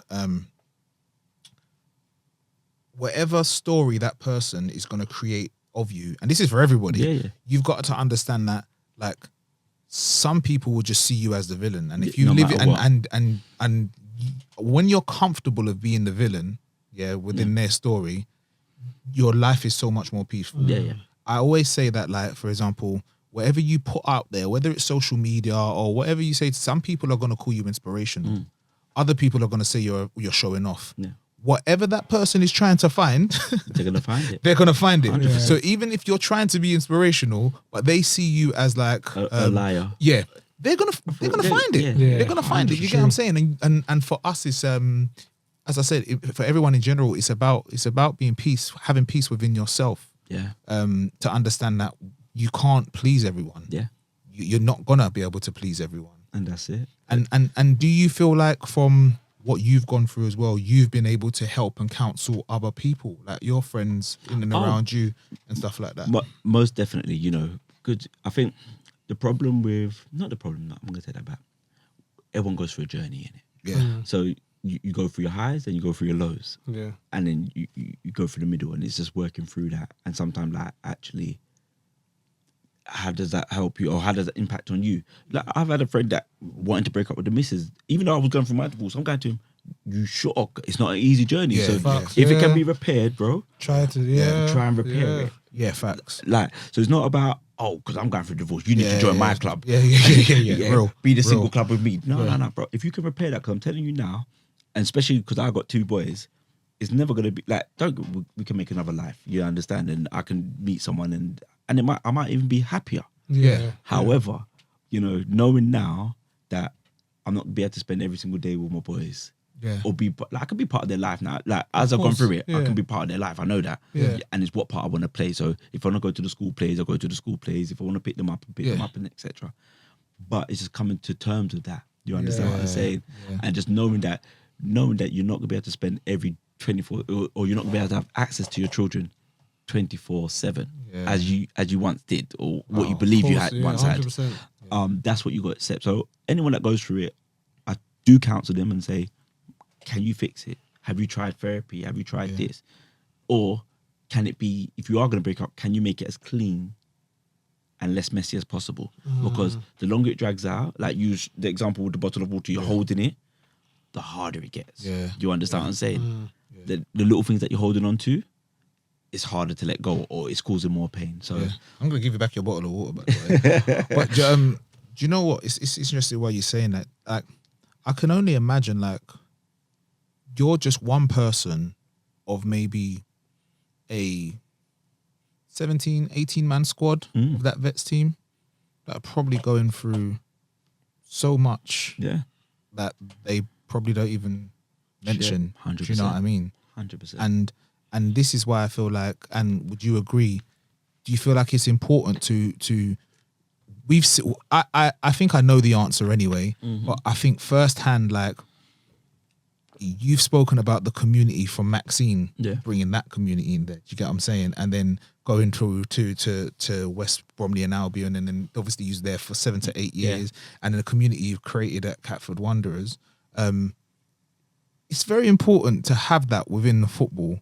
whatever story that person is going to create of you, and this is for everybody, you've got to understand that, like, some people will just see you as the villain, and if you live it, and when you're comfortable of being the villain, within their story, your life is so much more peaceful. I always say that, like, for example, whatever you put out there, whether it's social media or whatever you say, some people are going to call you inspirational. Other people are going to say you're showing off. Whatever that person is trying to find, they're going to find it. They're going to find it. 100%. So even if you're trying to be inspirational, but they see you as like a liar, they're gonna find it. They're gonna find it. You get what I'm saying? And for us, it's as I said, for everyone in general, it's about being having peace within yourself. To understand that you can't please everyone. You're not gonna be able to please everyone, and that's it. And do you feel like, from what you've gone through as well, you've been able to help and counsel other people, like your friends in and around you and stuff like that? But most definitely, you know, good. I think I'm going to say that back. Everyone goes through a journey, Yeah. So you go through your highs and you go through your lows. Yeah. And then you go through the middle, and it's just working through that. And sometimes, like, actually, how does that help you, or how does that impact on you? Like, I've had a friend that wanted to break up with the missus, even though I was going through my divorce. I'm going to him, you sure? It's not an easy journey. Yeah, so facts, if it yeah. can be repaired, bro, Try to try and repair it. Yeah, facts. Like, so it's not about, oh, because I'm going through divorce, you need to join my club. Yeah. Real. Be the Real. single club with me. No, bro. If you can repair that, because I'm telling you now, and especially because I got 2 boys, it's never gonna be like, we can make another life. You understand? And I can meet someone, and I might even be happier. Yeah. However, you know, knowing now that I'm not gonna be able to spend every single day with my boys. Yeah. Or be like, I can be part of their life now. Like, as I've gone through it, I yeah. can be part of their life. I know that. Yeah. And it's what part I want to play. So if I want to go to the school plays, I'll go to the school plays. If I want to pick them up, and etc. But it's just coming to terms with that. You understand what I'm saying? Yeah. And just knowing that you're not gonna be able to spend every 24, or you're not gonna be able to have access to your children 24/7 as you once did, or what you believe you had once 100%. had. That's what you got to accept. So anyone that goes through it, I do counsel them and say, can you fix it? Have you tried therapy? Have you tried this? Or can it be, if you are going to break up, can you make it as clean and less messy as possible? Because the longer it drags out, like use the example with the bottle of water, you're holding it, the harder it gets. Yeah. Do you understand what I'm saying? The little things that you're holding on to, it's harder to let go, or it's causing more pain. So I'm gonna give you back your bottle of water, by the way. But do you know what? It's interesting why you're saying that. Like, I can only imagine, like, you're just one person of maybe a 17, 18-man squad of that vets team that are probably going through so much that they probably don't even mention. 100%. Do you know what I mean? 100%. And this is why I feel like, and would you agree, do you feel like it's important to I think I know the answer anyway, but I think firsthand, like, you've spoken about the community from Maxine, bringing that community in there. Do you get what I'm saying? And then going through to West Bromley and Albion, and then obviously you was there for 7 to 8 years, and then the community you've created at Catford Wanderers. It's very important to have that within the football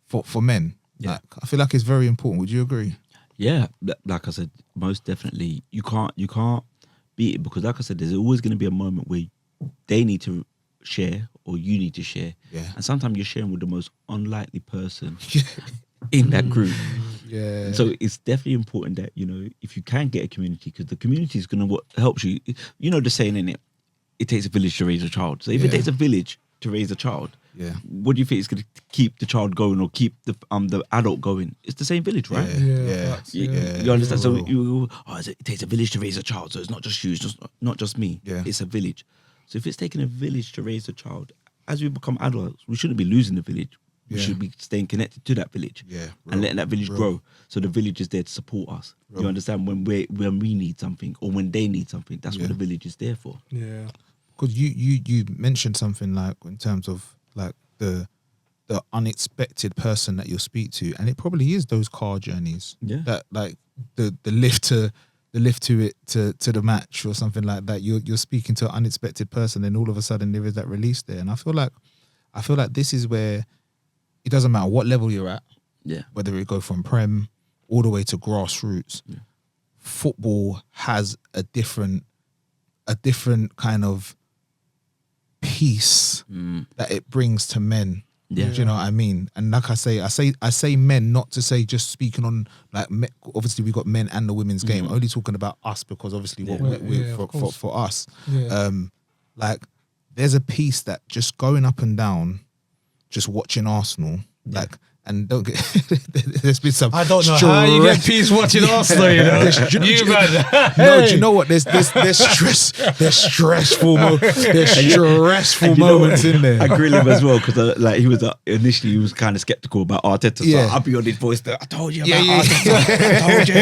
for men. Yeah. Like, I feel like it's very important. Would you agree? Yeah, like I said, most definitely. You can't beat it, because, like I said, there's always going to be a moment where they need to share or you need to share. Yeah. And sometimes you're sharing with the most unlikely person in that group. Yeah. So it's definitely important that, you know, if you can get a community, because the community is going to what helps you. You know the saying, innit? It takes a village to raise a child. So if it takes a village to raise a child, what do you think is going to keep the child going, or keep the adult going? It's the same village, right? You understand? So it takes a village to raise a child. So it's not just you, it's not just me. Yeah. It's a village. So if it's taking a village to raise a child, as we become adults, we shouldn't be losing the village. We should be staying connected to that village and letting that village grow. So the village is there to support us. You understand? When we need something, or when they need something, that's what the village is there for. Yeah. Because you mentioned something, like, in terms of, like, the unexpected person that you'll speak to, and it probably is those car journeys. Yeah. That, like, the lift to the match or something like that. You're speaking to an unexpected person, and all of a sudden there is that release there. And I feel like this is where it doesn't matter what level you're at. Yeah. Whether it go from Prem all the way to grassroots. Yeah. Football has a different kind of peace that it brings to men. Yeah. Do you know what I mean? And like I say men, not to say just speaking on, like, obviously we got men and the women's game, only talking about us, because obviously for us, like, there's a piece that just going up and down, just watching Arsenal, like, and don't get there's been some. I don't know how you get peace watching Arsenal. You know, No, do you know what? There's stress. There's stressful moments in there. I grill him as well, because like, he was initially he was kind of skeptical about Arteta. So I'll be on his voice. I told you about Arteta. I told you.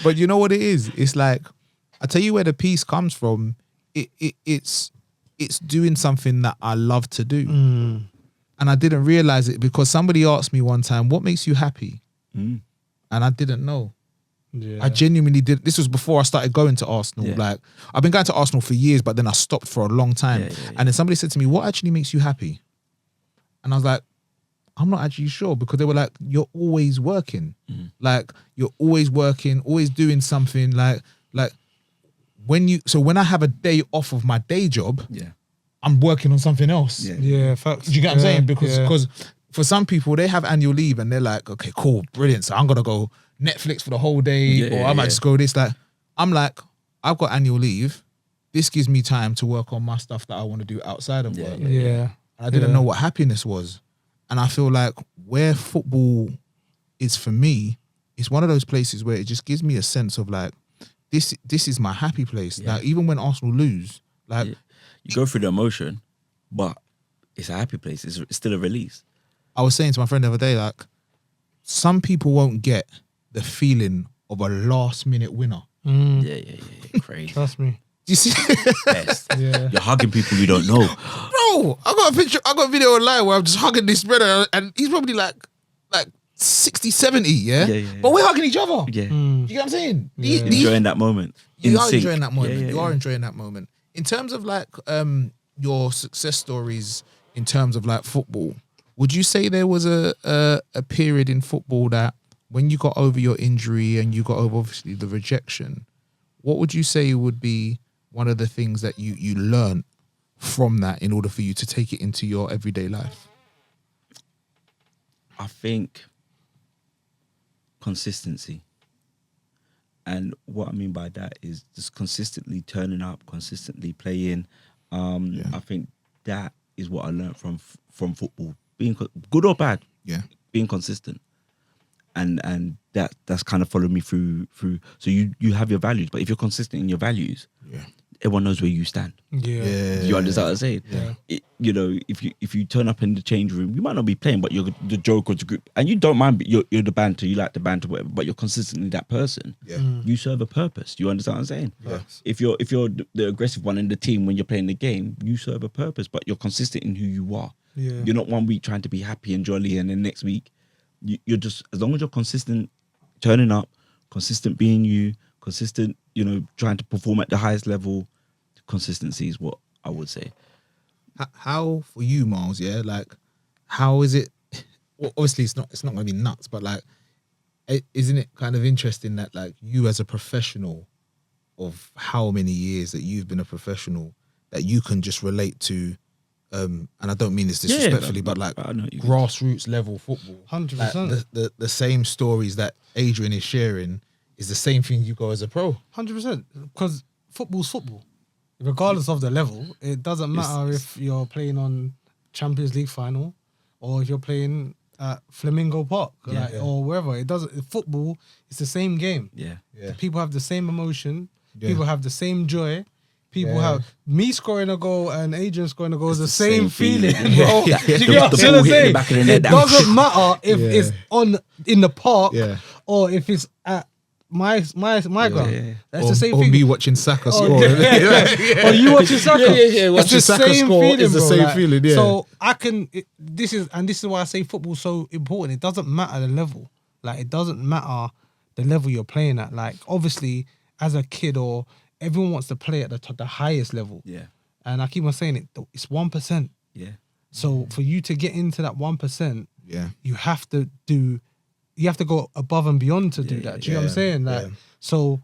But you know what it is? It's like, I tell you where the peace comes from. It's doing something that I love to do. And I didn't realize it, because somebody asked me one time, what makes you happy? And I didn't know. Yeah. I genuinely did. This was before I started going to Arsenal. Yeah. Like, I've been going to Arsenal for years, but then I stopped for a long time. Yeah, yeah, yeah. And then somebody said to me, "What actually makes you happy?" And I was like, I'm not actually sure, because they were like, "You're always working. Like, you're always working, always doing something. Like when I have a day off of my day job, Yeah. I'm working on something else." Yeah. Yeah, facts. Do you get what I'm saying? Because yeah. for some people, they have annual leave and they're like, "Okay, cool, brilliant. So I'm gonna go Netflix for the whole day, Yeah, or yeah, I might yeah. just go this." Like, I'm like, I've got annual leave. This gives me time to work on my stuff that I want to do outside of work. Yeah. And I didn't Yeah. know what happiness was. And I feel like where football is for me, it's one of those places where it just gives me a sense of like, this is my happy place. Yeah. Like, even when Arsenal lose, like, Yeah. You go through the emotion, but it's a happy place. It's still a release. I was saying to my friend the other day, like, some people won't get the feeling of a last minute winner. Mm, Yeah. Crazy. trust me. Do you see? Best. Yeah. You're hugging people you don't know. Bro, I got a picture, I got a video online where I'm just hugging this brother and he's probably like 60, 70, yeah? Yeah. But we're hugging each other. Yeah. Mm. You get what I'm saying? Yeah. Enjoying that moment. You In are sync. enjoying that moment. Yeah. You are enjoying that moment. In terms of like your success stories in terms of like football, would you say there was a period in football that when you got over your injury and you got over obviously the rejection, what would you say would be one of the things that you learned from that in order for you to take it into your everyday life? I think consistency. And what I mean by that is just consistently turning up, consistently playing. I think that is what I learned from football. Being good or bad, being consistent. And that's kind of followed me through. So you have your values, but if you're consistent in your values, everyone knows where you stand. Yeah. You understand what I'm saying? Yeah. If you turn up in the change room, you might not be playing, but you're the joke of the group, and you don't mind. You're the banter. You like the banter, whatever. But you're consistently that person. You serve a purpose. You understand what I'm saying? Yes. If you're the aggressive one in the team when you're playing the game, you serve a purpose. But you're consistent in who you are. Yeah. You're not 1 week trying to be happy and jolly, and then next week you're just, as long as you're consistent, turning up, consistent being you, consistent. Trying to perform at the highest level. Consistency is what I would say. How for you, Miles? Yeah, like, how is it? Well, obviously, it's not going to be nuts, but like, isn't it kind of interesting that like you as a professional of how many years that you've been a professional, that you can just relate to, and I don't mean this disrespectfully, but like I know you. grassroots level football. 100%. Like, the same stories that Adrian is sharing is the same thing you go as a pro. 100%. Because football's football. Regardless of the level, it doesn't matter if you're playing on Champions League final or if you're playing at Flamingo Park or wherever. It doesn't. Football is the same game. Yeah. People have the same emotion. People have the same joy. People have me scoring a goal and Adrian scoring a goal is the same feeling, bro. Do you get what I'm trying to say? It doesn't matter if it's in the park or if it's at my ground. That's the same or thing. me watching Saka score. Or you watching Saka. Watching It's the Saka same score feeling, is the bro. same Like, feeling, yeah. So I can. This is why I say football's so important. It doesn't matter the level. Like, it doesn't matter the level you're playing at. Like, obviously, as a kid, or everyone wants to play at the highest level. Yeah. And I keep on saying it. It's 1%. Yeah. So for you to get into that 1%, Yeah. you have to go above and beyond to do that. Do you know what I'm saying? Like, so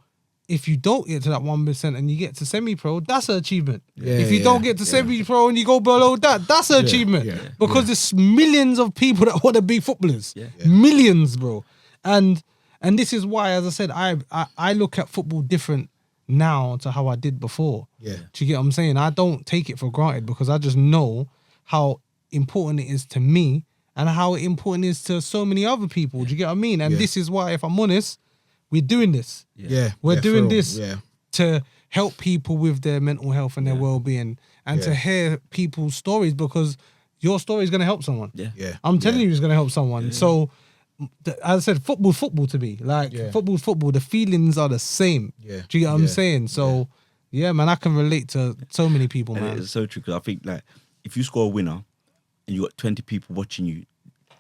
if you don't get to that 1% and you get to semi-pro, that's an achievement. If you don't get to semi-pro and you go below that, that's an achievement. Because there's millions of people that want to be footballers. Millions, bro. And this is why, as I said, I look at football different now to how I did before. Yeah. Do you get what I'm saying? I don't take it for granted because I just know how important it is to me and how important it is to so many other people. Do you get what I mean? And this is why, if I'm honest, we're doing this. We're doing this to help people with their mental health and their well-being and to hear people's stories, because your story is going to help someone. I'm telling you, it's going to help someone. So, as I said, football's football to me. Like, football's football. The feelings are the same. Do you get what I'm saying? So, man, I can relate to so many people, man. It's so true, because I think, like, if you score a winner and you got 20 people watching you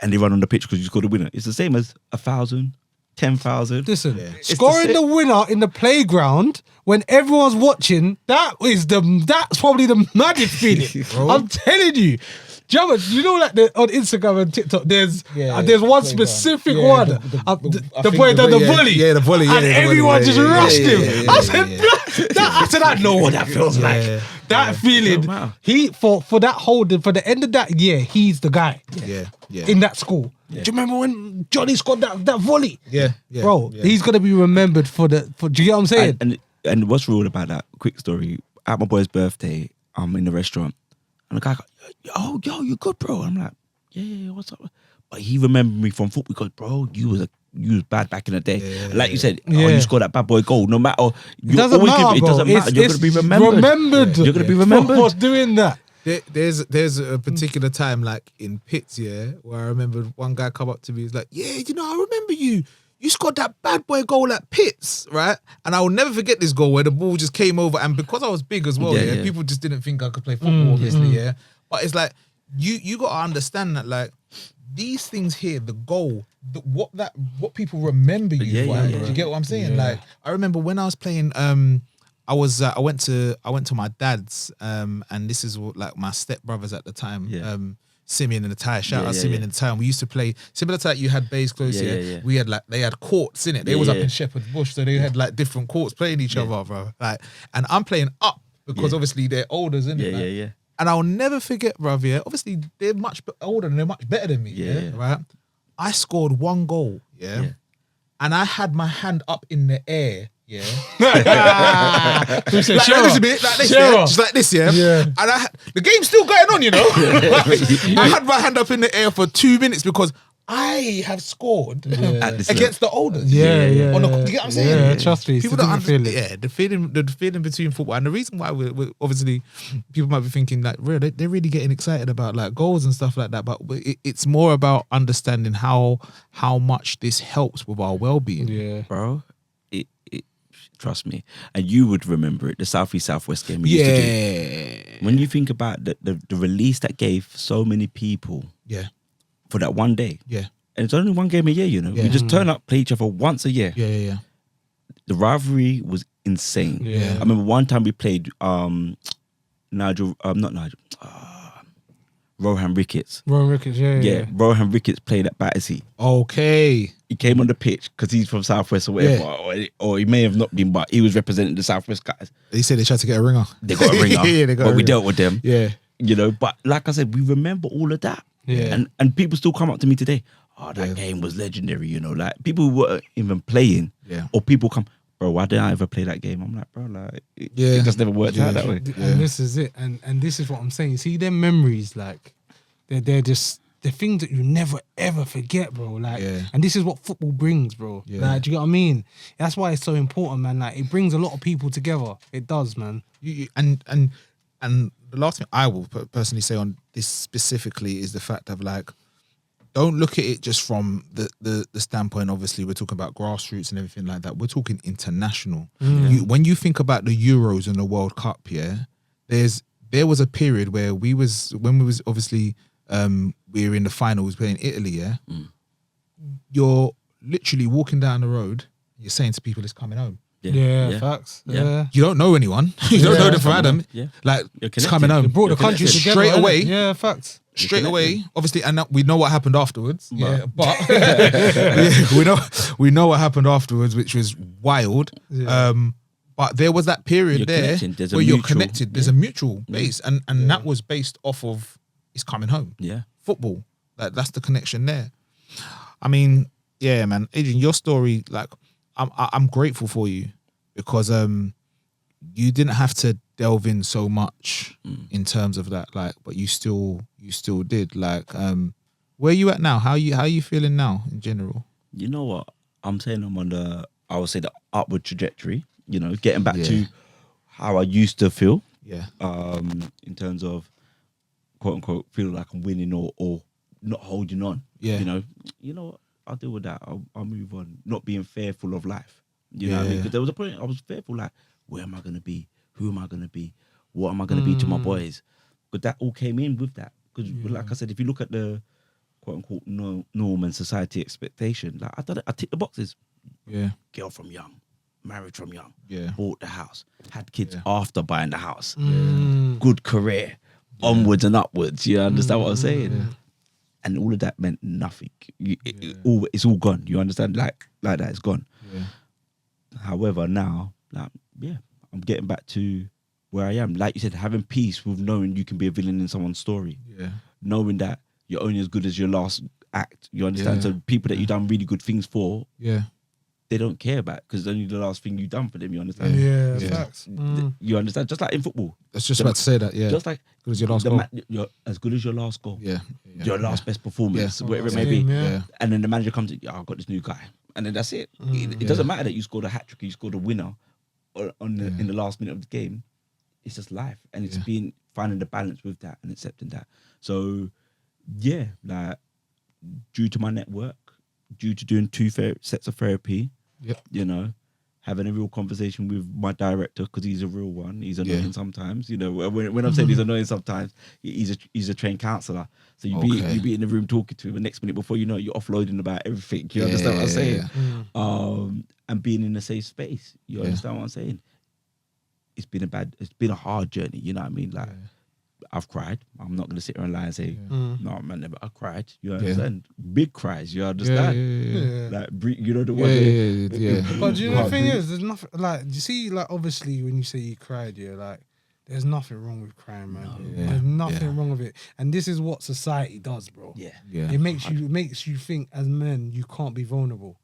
and they run on the pitch because you scored a winner, it's the same as 1,000, 10,000. Listen, Yeah. scoring the winner in the playground when everyone's watching, that's probably the maddest feeling. I'm telling you. You know, like on Instagram and TikTok, there's one specific one. The boy done the volley. Yeah, the volley. And everyone just rushed him. I said, I know what that feels like. That feeling. Wow. For that holding, for the end of that year, he's the guy. Yeah. In that school. Do you remember when Johnny scored that volley? Yeah. Bro, he's gonna be remembered for. Do you get what I'm saying? And what's real about that? Quick story. At my boy's birthday, I'm in the restaurant, and the guy goes, yo, you good, bro? I'm like, yeah, what's up? But he remembered me from football because, bro, you was bad back in the day. Yeah, like you said, you scored that bad boy goal. No matter, it doesn't matter. You're gonna be remembered. You're gonna be remembered for doing that. There's a particular time like in pits, where I remember one guy come up to me. He's like, yeah, I remember you. You scored that bad boy goal at Pits, right? And I will never forget this goal where the ball just came over, and because I was big as well, people just didn't think I could play football, obviously, But it's like you got to understand that, like, these things here, the goal, what people remember you for. Do you get what I'm saying? Like, I remember when I was playing. I went to my dad's, and this is what, like, my stepbrothers at the time. Simeon and the Thai. Shout out Simeon and the Thai. And we used to play similar to that. You had bays close here. We had they had courts in it. They was up in Shepherd's Bush, so they had like different courts playing each other, bro. Like, and I'm playing up because obviously they're older, isn't it? And I'll never forget, bruv. Obviously they're much older and they're much better than me. Right. I scored one goal. And I had my hand up in the air. Like this a bit, like this, just like this, And the game's still going on, I had my hand up in the air for 2 minutes because I have scored against the olders. You get what I'm saying? Yeah, trust me. People don't understand. The feeling between football, and the reason why we're obviously people might be thinking like, they're really getting excited about like goals and stuff like that, but it's more about understanding how much this helps with our well-being, bro. Trust me, and you would remember it. The Southeast Southwest game we used to do. When you think about the release that gave so many people, for that one day, and it's only one game a year. We just turn up, play each other once a year. The rivalry was insane. I remember one time we played Rohan Ricketts. Rohan Ricketts, Rohan Ricketts played at Battersea. Okay. He came on the pitch because he's from Southwest or whatever, or he may have not been, but he was representing the Southwest guys. They said they tried to get a ringer. They got a ringer, but we dealt with them. Yeah. But like I said, we remember all of that. And people still come up to me today. Oh, that game was legendary, like people who weren't even playing. Or people come, bro, why didn't I ever play that game? I'm like, bro, like it just never worked out that way. And this is it. And this is what I'm saying. See, them memories, like they're just the things that you never ever forget, bro. Like, and this is what football brings, bro. Like, do you get what I mean? That's why it's so important, man. Like, it brings a lot of people together. It does, man. And the last thing I will personally say on this specifically is the fact of like, don't look at it just from the standpoint. Obviously, we're talking about grassroots and everything like that. We're talking international. When you think about the Euros and the World Cup, there was a period where when we was obviously. We were in the finals playing Italy, You're literally walking down the road, you're saying to people it's coming home. Facts. You don't know anyone. You don't know them from Adam. Like, it's coming home. They brought the country together straight away. Yeah, facts. Straight away, obviously, and we know what happened afterwards. But we know what happened afterwards, which was wild. But there was that period where you're connected. There's a mutual base, and that was based off of it's coming home. Football. That's the connection there. I mean, yeah, man. Adrian, your story, like, I'm grateful for you because you didn't have to delve in so much in terms of that, like, but you still did. Like, where are you at now? How you feeling now in general? You know what? I'm saying I'm on I would say the upward trajectory, getting back to how I used to feel. In terms of quote unquote feel like I'm winning or not holding on. You know what? I'll deal with that. I'll move on. Not being fearful of life. You know what I mean? Because there was a point I was fearful, like, where am I going to be? Who am I going to be? What am I going to be to my boys? But that all came in with that. Because like I said, if you look at the quote unquote norm and society expectation. Like I done it. I tick the boxes. Yeah. Girl from young, married from young. Yeah. Bought the house, had kids after buying the house. Mm. Good career, onwards and upwards. You understand what I'm saying? Yeah. And all of that meant nothing. It's all gone. You understand? Like that, it's gone. Yeah. However, now, like, I'm getting back to where I am. Like you said, having peace with knowing you can be a villain in someone's story. Yeah. Knowing that you're only as good as your last act. You understand? Yeah. So people that you've done really good things for, Yeah. they don't care about because it's only the last thing you've done for them. You understand? Yeah, Yeah. facts. You understand? Just like in football. I was just about to say that. Yeah. Just like Good as your last goal. you're as good as your last goal. Yeah. Your last best performance, Yeah. whatever it Same, may be. yeah. Yeah. And then the manager comes in, I've got this new guy. And then that's it. It doesn't matter that you scored a hat-trick, you scored a winner in the last minute of the game. It's just life. And it's finding the balance with that and accepting that. So, yeah, like, due to my network, due to doing 2 sets of therapy, you know, having a real conversation with my director because he's a real one. He's annoying sometimes. You know, when I'm saying he's annoying sometimes, he's a trained counsellor. So you be in the room talking to him, and next minute before you know it, you're offloading about everything. You understand what I'm saying? And being in a safe space. You understand what I'm saying? It's been a hard journey. You know what I mean? Like I've cried. I'm not gonna sit here and lie and say no, man, never. I cried. You understand? Big cries. You understand? Yeah. Like you know the one. But do you know the thing is, there's nothing like. You see, like obviously when you say you cried, you're like, there's nothing wrong with crying, man. There's nothing wrong with it, and this is what society does, bro. It makes you think as men you can't be vulnerable.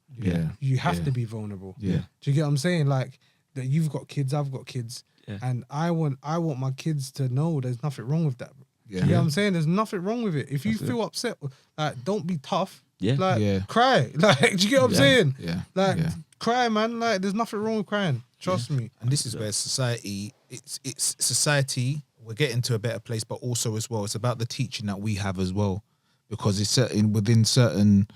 You have to be vulnerable. Do you get what I'm saying? Like that you've got kids, I've got kids. And I want my kids to know there's nothing wrong with that. You know what I'm saying? There's nothing wrong with it. If you feel upset, like don't be tough. Like cry. Like, do you get what I'm saying? Like cry, man. Like there's nothing wrong with crying. Trust me. And this is where society, it's society. We're getting to a better place, but also as well, it's about the teaching that we have as well, because it's within certain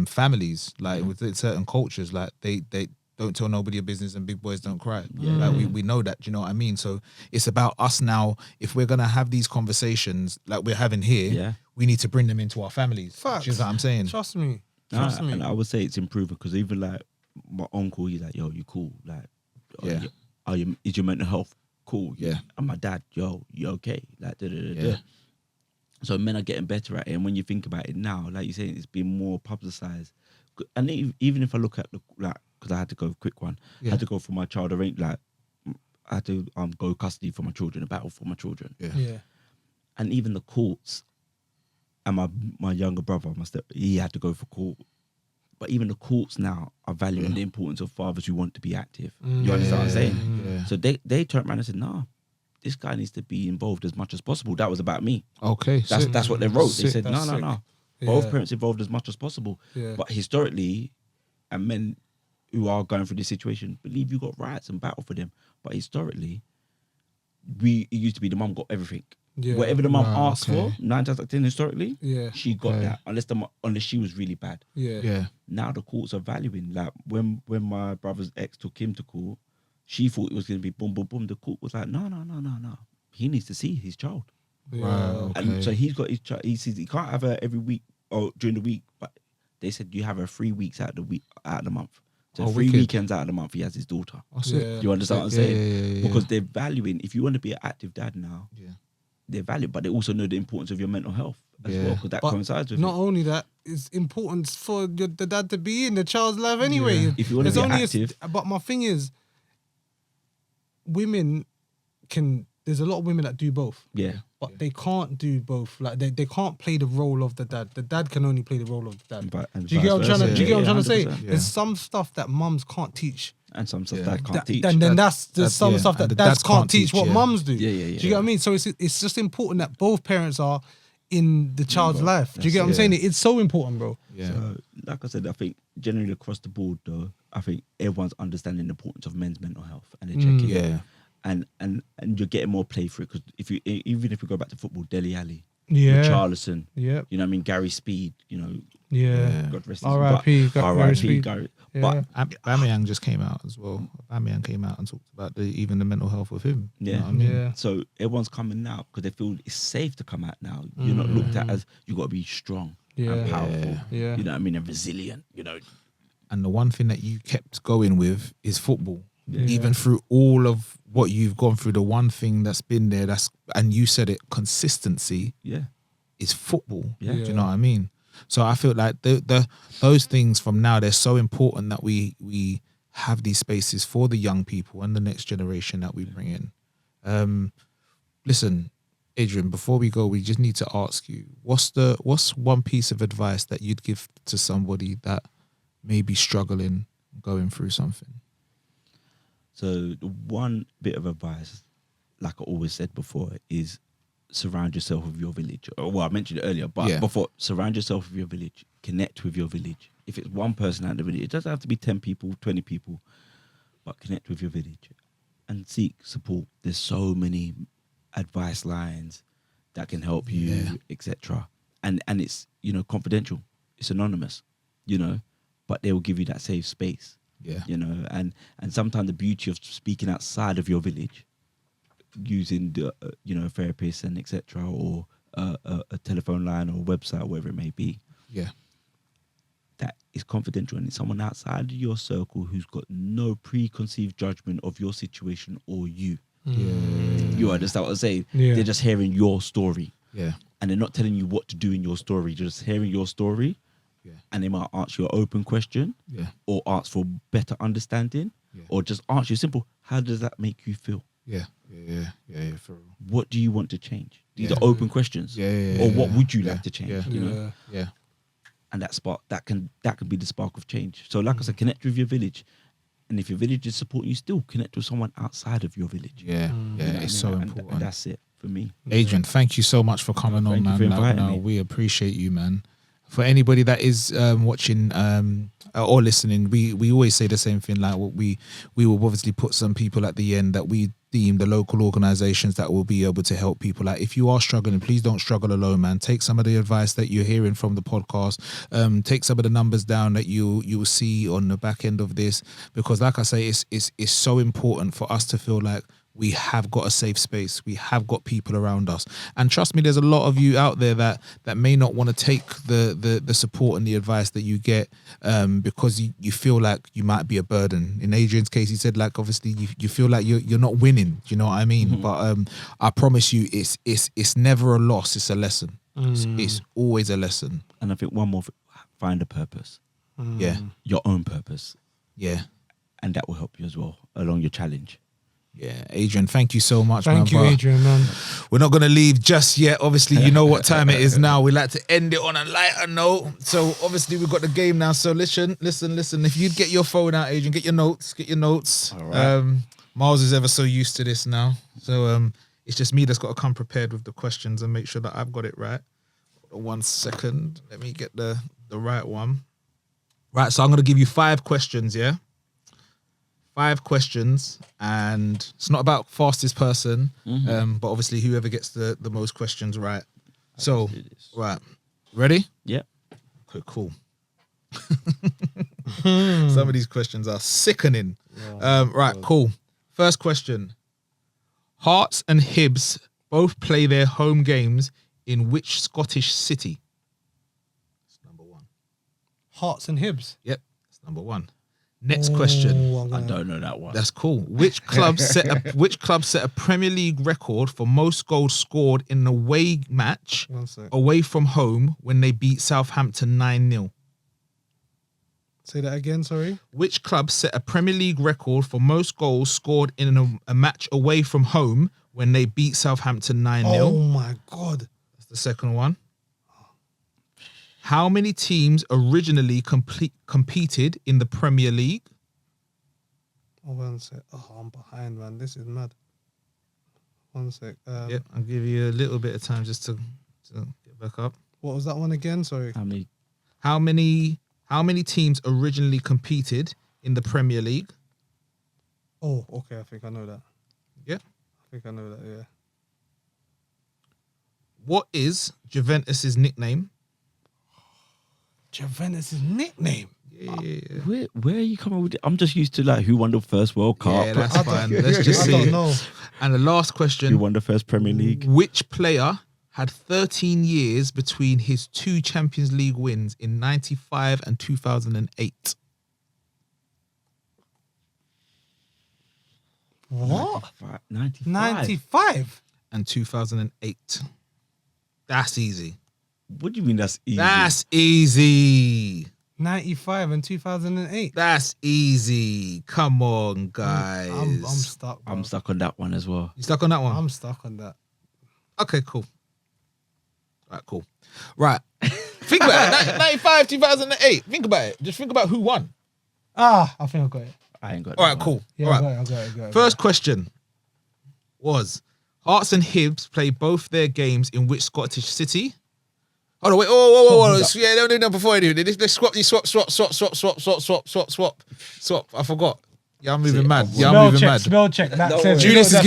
families, like within certain cultures, like they don't tell nobody your business and big boys don't cry. Like we know that, do you know what I mean? So it's about us now. If we're going to have these conversations like we're having here, we need to bring them into our families. Facts. Do you know what I'm saying? Trust me. And I would say it's improving because even like my uncle, he's like, yo, you cool? Like, is your mental health cool? And my dad, yo, you okay? Like, So men are getting better at it. And when you think about it now, like you're saying, it's been more publicized. And even if I look at because I had to go quick one. I had to go for my child arrange. Like I had to go custody for my children, a battle for my children. And even the courts, and my younger brother, he had to go for court. But even the courts now are valuing the importance of fathers who want to be active. You understand what I'm saying? So they turned around and said, nah, this guy needs to be involved as much as possible. That was about me. Okay. That's what they wrote. They said, That's no. Both parents involved as much as possible. But historically, and men who are going through this situation believe you got rights and battle for them. But historically, it used to be the mum got everything. Whatever the mum asked for, 9 times out of 10 historically, she got that. Unless she was really bad. Now the courts are valuing. Like when my brother's ex took him to court, she thought it was going to be boom, boom, boom. The court was like, no. He needs to see his child. And so he's got his child. He says he can't have her every week or during the week, but they said you have her 3 weeks out of the month. So 3 weekends out of the month, he has his daughter. You understand what I'm saying? Because they're valuing, if you want to be an active dad now, they're valued, but they also know the importance of your mental health as well, because that coincides with not it. only that, it's important for the dad to be in the child's life anyway. If you want to be active. But my thing is, there's a lot of women that do both. But they can't do both. Like they can't play the role of the dad. The dad can only play the role of the dad. Do you get what I'm trying to say? There's some stuff that mums can't teach. And some stuff dad can't teach. And then there's some stuff that dads can't teach what mums do. Do you get what I mean? So it's just important that both parents are in the child's life. Do you get what I'm saying? It's so important, bro. So, like I said, I think generally across the board, though, I think everyone's understanding the importance of men's mental health and they're checking. And you're getting more play for it because even if we go back to football, Dele Alli, Richarlison, you know what I mean, Gary Speed, you know, Yeah. God rest his R.I.P. R.I.P. Gary. Yeah. But Aubameyang just came out as well. Aubameyang came out and talked about even the mental health of him. You know yeah, what I mean? Yeah. so everyone's coming now because they feel it's safe to come out now. You're not looked at as you got to be strong Yeah. and powerful. Yeah. You know what I mean, and resilient. You know, And the one thing that you kept going with is football. Yeah. Even through all of what you've gone through, the one thing that's been there, and you said it, consistency yeah, is football. Yeah. Do you know what I mean? So I feel like those things from now, they're so important that we have these spaces for the young people and the next generation that we bring in. Listen, Adrian, before we go, we just need to ask you, what's one piece of advice that you'd give to somebody that may be struggling, going through something? So the one bit of advice, like I always said before, is surround yourself with your village. Well, I mentioned it earlier, but before, surround yourself with your village. Connect with your village. If it's one person out of the village, it doesn't have to be 10 people, 20 people, but connect with your village and seek support. There's so many advice lines that can help you, etc. And it's, you know, confidential. It's anonymous, you know, but they will give you that safe space. Yeah. You know, and sometimes the beauty of speaking outside of your village, using the you know, a therapist and etc., or a telephone line or a website, whatever it may be. Yeah. That is confidential, and it's someone outside of your circle who's got no preconceived judgment of your situation or you. Yeah. You understand what I'm saying? Yeah. They're just hearing your story. Yeah. And they're not telling you what to do in your story. They're just hearing your story. Yeah. And they might ask you an open question. Yeah. Or ask for better understanding. Yeah. Or just ask you simple, how does that make you feel? Yeah. For real. What do you want to change? These Yeah. are open questions. Or what would you like to change? You know? Yeah. And that spark, that can be the spark of change. So like I said, connect with your village. And if your village is supporting you, still connect with someone outside of your village. Yeah. You know It's what I so mean? important. And that's it for me. Adrian, thank you so much for coming on, Thank you man. for inviting me. We appreciate you, man. For anybody that is watching or listening, we always say the same thing. Like, we will obviously put some people at the end that we deem the local organizations that will be able to help people. Like, if you are struggling, please don't struggle alone, man. Take some of the advice that you're hearing from the podcast. Take some of the numbers down that you will see on the back end of this, because like I say, it's so important for us to feel like we have got a safe space. We have got people around us. And trust me, there's a lot of you out there that may not want to take the support and the advice that you get because you feel like you might be a burden. In Adrian's case, he said, like, obviously you feel like you're not winning. Do you know what I mean? Mm-hmm. But I promise you, it's never a loss. It's a lesson. It's always a lesson. And I think one more, find a purpose. Yeah. Your own purpose. Yeah. And that will help you as well along your challenge. Yeah, Adrian, thank you so much, Thank man. you, Adrian, man. We're not going to leave just yet. Obviously, you know what time it is now. We like to end it on a lighter note. So, obviously, we've got the game now. So, listen. If you'd get your phone out, Adrian, get your notes. All right. Miles is ever so used to this now. So, it's just me that's got to come prepared with the questions and make sure that I've got it right. 1 second. Let me get the right one. Right, so I'm going to give you 5 questions, yeah? 5 questions, and it's not about fastest person, but obviously whoever gets the most questions right. So, right, ready? Yeah. Okay, cool. Some of these questions are sickening. Right, cool. First question. Hearts and Hibs both play their home games in which Scottish city? That's number 1. Hearts and Hibs. Yep, that's number 1. Next question. I don't know that one. That's cool. Which club set a Premier League record for most goals scored in an away match away from home when they beat Southampton 9-0? Say that again, sorry. Which club set a Premier League record for most goals scored in a match away from home when they beat Southampton 9-0? Oh my God. That's the second one. How many teams originally competed in the Premier League? Oh, 1 sec. Oh, I'm behind, man. This is mad. 1 sec. Yep, I'll give you a little bit of time just to get back up. What was that one again? Sorry. How many teams originally competed in the Premier League? Oh, okay. I think I know that. Yeah. I think I know that, yeah. What is Juventus's nickname? Juventus' nickname. Where are you coming with it? I'm just used to like who won the first World Cup. Yeah, that's fine. Let's just I see. don't know. And the last question: Who won the first Premier League? which player had 13 years between his 2 Champions League wins in 95 and 2008? What? 95. 95? And 2008. That's easy. What do you mean that's easy? That's easy. 95 and 2008. That's easy. Come on, guys. I'm stuck. Bro. I'm stuck on that one as well. You stuck on that one? I'm stuck on that. Okay, cool. Right, cool. Right. Think about it. 95, 2008. Think about it. Just think about who won. I think I got it. I ain't got All that right, one. cool. Yeah, All right. I got it. First question was Hearts and Hibs play both their games in which Scottish city? Hold on, wait. Oh. Yeah, no, before I do. Let's swap. I forgot. Yeah, I'm moving mad. Spell check. That says Julius is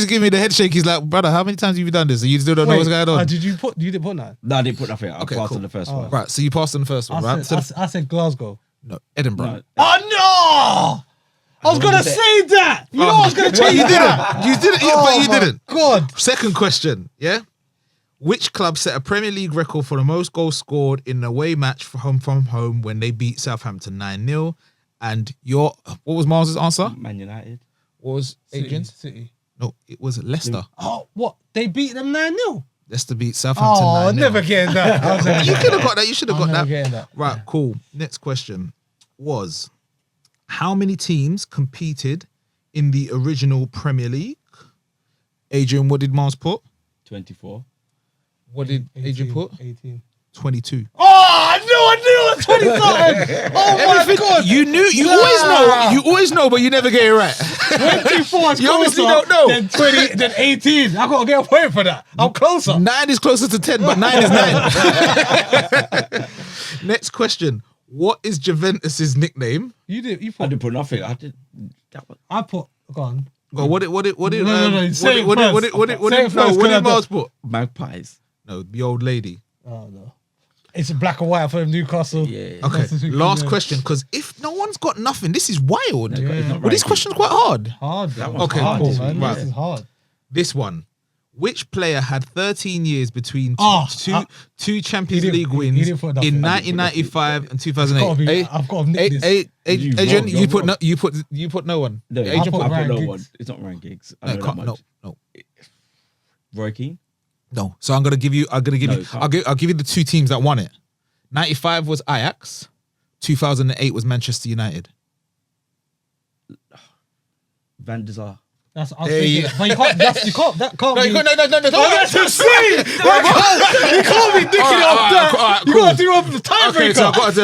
giving me the head shake. He's like, brother, how many times have you done this? And you still don't know what's going on? You didn't put that? No, I didn't put nothing. I Okay, passed cool. on the first one. Right, so you passed on the first one, right? I said Glasgow. No, Edinburgh. No. Oh no! I was gonna say that. You know I was gonna change that. You didn't, but you didn't. God. Second question, yeah? Which club set a Premier League record for the most goals scored in an away match from home when they beat Southampton 9-0? And what was Miles' answer? Man United. What was Adrian's? City. No, it was Leicester. Oh, what? They beat them 9-0? Leicester beat Southampton 9-0. I'm never getting that. You could have got that. You should have got never that. getting that. Right, cool. Next question was, how many teams competed in the original Premier League? Adrian, what did Miles put? 24. What did Adrian put? 18. 22. Oh, I knew it was 20 something. Oh my God. You knew. You always know. You always know, but you never get it right. 24 is You obviously closer don't know. than 20, than 18. I gotta get a point for that. I'm closer. 9 is closer to 10, but 9 is 9. Next question. What is Juventus' nickname? You I put. didn't put nothing. I did. That one. I put. Go on. Go. What did No, say it first, Miles can I put? Magpies. No, the old lady. Oh no. It's black and white for Newcastle. Yeah. Okay. That's the thing, Last yeah. question, because if no one's got nothing, this is wild. Yeah. It's not Well, these ranking. questions quite hard. Hard. That Bro. one's Okay, hard, cool. man. Right. This is hard. This one. Which player had 13 years between two Champions he didn't- League he wins didn't put nothing. in 1995 and Gotta 2008? be- I've got to nick this. Adrian, You're you put wrong. you put no one. No, Adrian I put put Ryan no Giggs. one. It's not Ryan Giggs. I No, know that can't, much. no. Roy Keane. No. So I'm gonna give you. No, you can't. I'll give you the 2 teams that won it. 95 was Ajax. 2008 was Manchester United. Van der Sar. That's I was Hey. thinking, but you can't. That can't No, be. no. That's insane. You can't be dicking it off that. All right, You cool. gotta do it for the tiebreaker. Okay,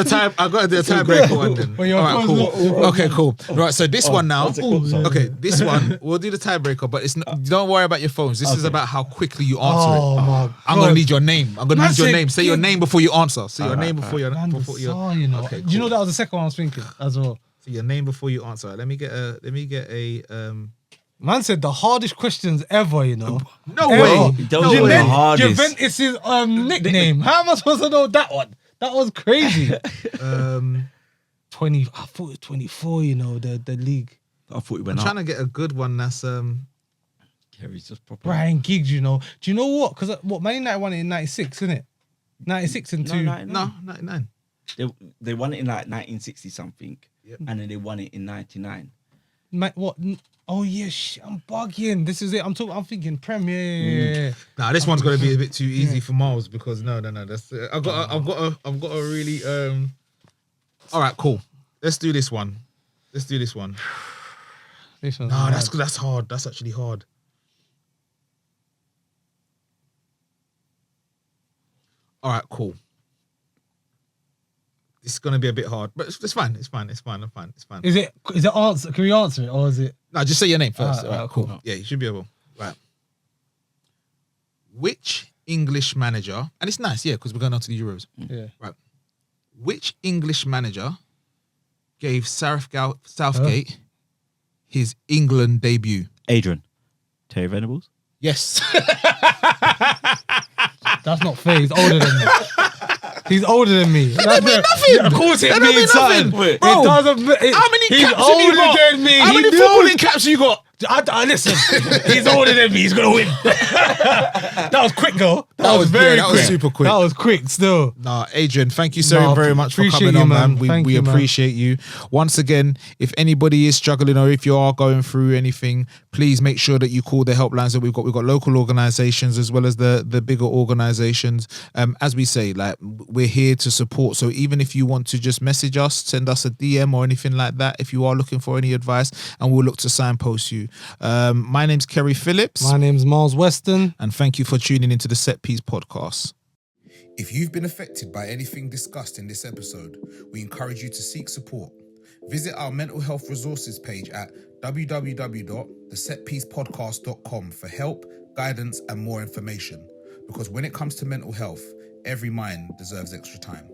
so I got to do a tiebreaker one then. Well, you're All right, close, cool. look. Okay, cool. Right, so this one now. that's a cool one. Okay, this one we'll do the tiebreaker, but it's not, don't worry about your phones. This is about how quickly you answer Oh it. my God. I'm gonna need your name. I'm gonna Man need your said name. Say your Giggs. name before you answer. Say your Alright, name before you. Van der Before you. Sar, you know. Okay, Do you know cool. that was the second one I was thinking as well? Say your name before you answer. Let me get a. Man said the hardest questions ever, you know. No Ever. way. Those No were the way. hardest. Juventus' nickname. How am I supposed to know that one? That was crazy. 20. I thought it was 24. You know the league. I thought he I'm went trying up. to get a good one. That's Kerry's just proper. Brian Giggs, you know. Do you know what? Because Man United won it in 96, isn't it? 96 and 2. no 99. They won it in like 1960 something, Yep. and then they won it in 99. What? Oh yeah, I'm bugging. This is it. I'm thinking Premier. Nah, this one's gonna be a bit too easy for Miles because no. That's I've got a really All right, cool. Let's do this one. This one's No, hard. that's hard. That's actually hard. All right, cool. This is gonna be a bit hard, but it's fine. It's fine. I'm fine. Is it answer? Can we answer it or is it? No, just say your name first. Alright, All right, cool. cool. Yeah, you should be able. Right. Which English manager? And it's nice, yeah, because we're going on to the Euros. Yeah. Right. Which English manager gave Southgate his England debut? Adrian. Terry Venables. Yes. That's not fair. He's older than me. He's older than me. That mean nothing. Of course it That don't mean means something. nothing. It Bro, doesn't. How many He's caps have you older got? than me. How He many knew. footballing caps you got? Listen, he's older than me. He's gonna win. That was quick though. That was very that quick. was super quick. That was quick still. Nah, Adrian, thank you so very much for appreciate coming you, on, man. man. Thank We you, man. appreciate you. Once again, if anybody is struggling or if you are going through anything, please make sure that you call the helplines that we've got. We've got local organisations as well as the bigger organisations. As we say, like, we're here to support. So even if you want to just message us, send us a DM or anything like that, if you are looking for any advice, and we'll look to signpost you. My name's Kerry Phillips. My name's Miles Weston. And thank you for tuning into the Set Piece Podcast. If you've been affected by anything discussed in this episode, we encourage you to seek support. Visit our mental health resources page at www.thesetpiecepodcast.com for help, guidance, and more information. Because when it comes to mental health, every mind deserves extra time.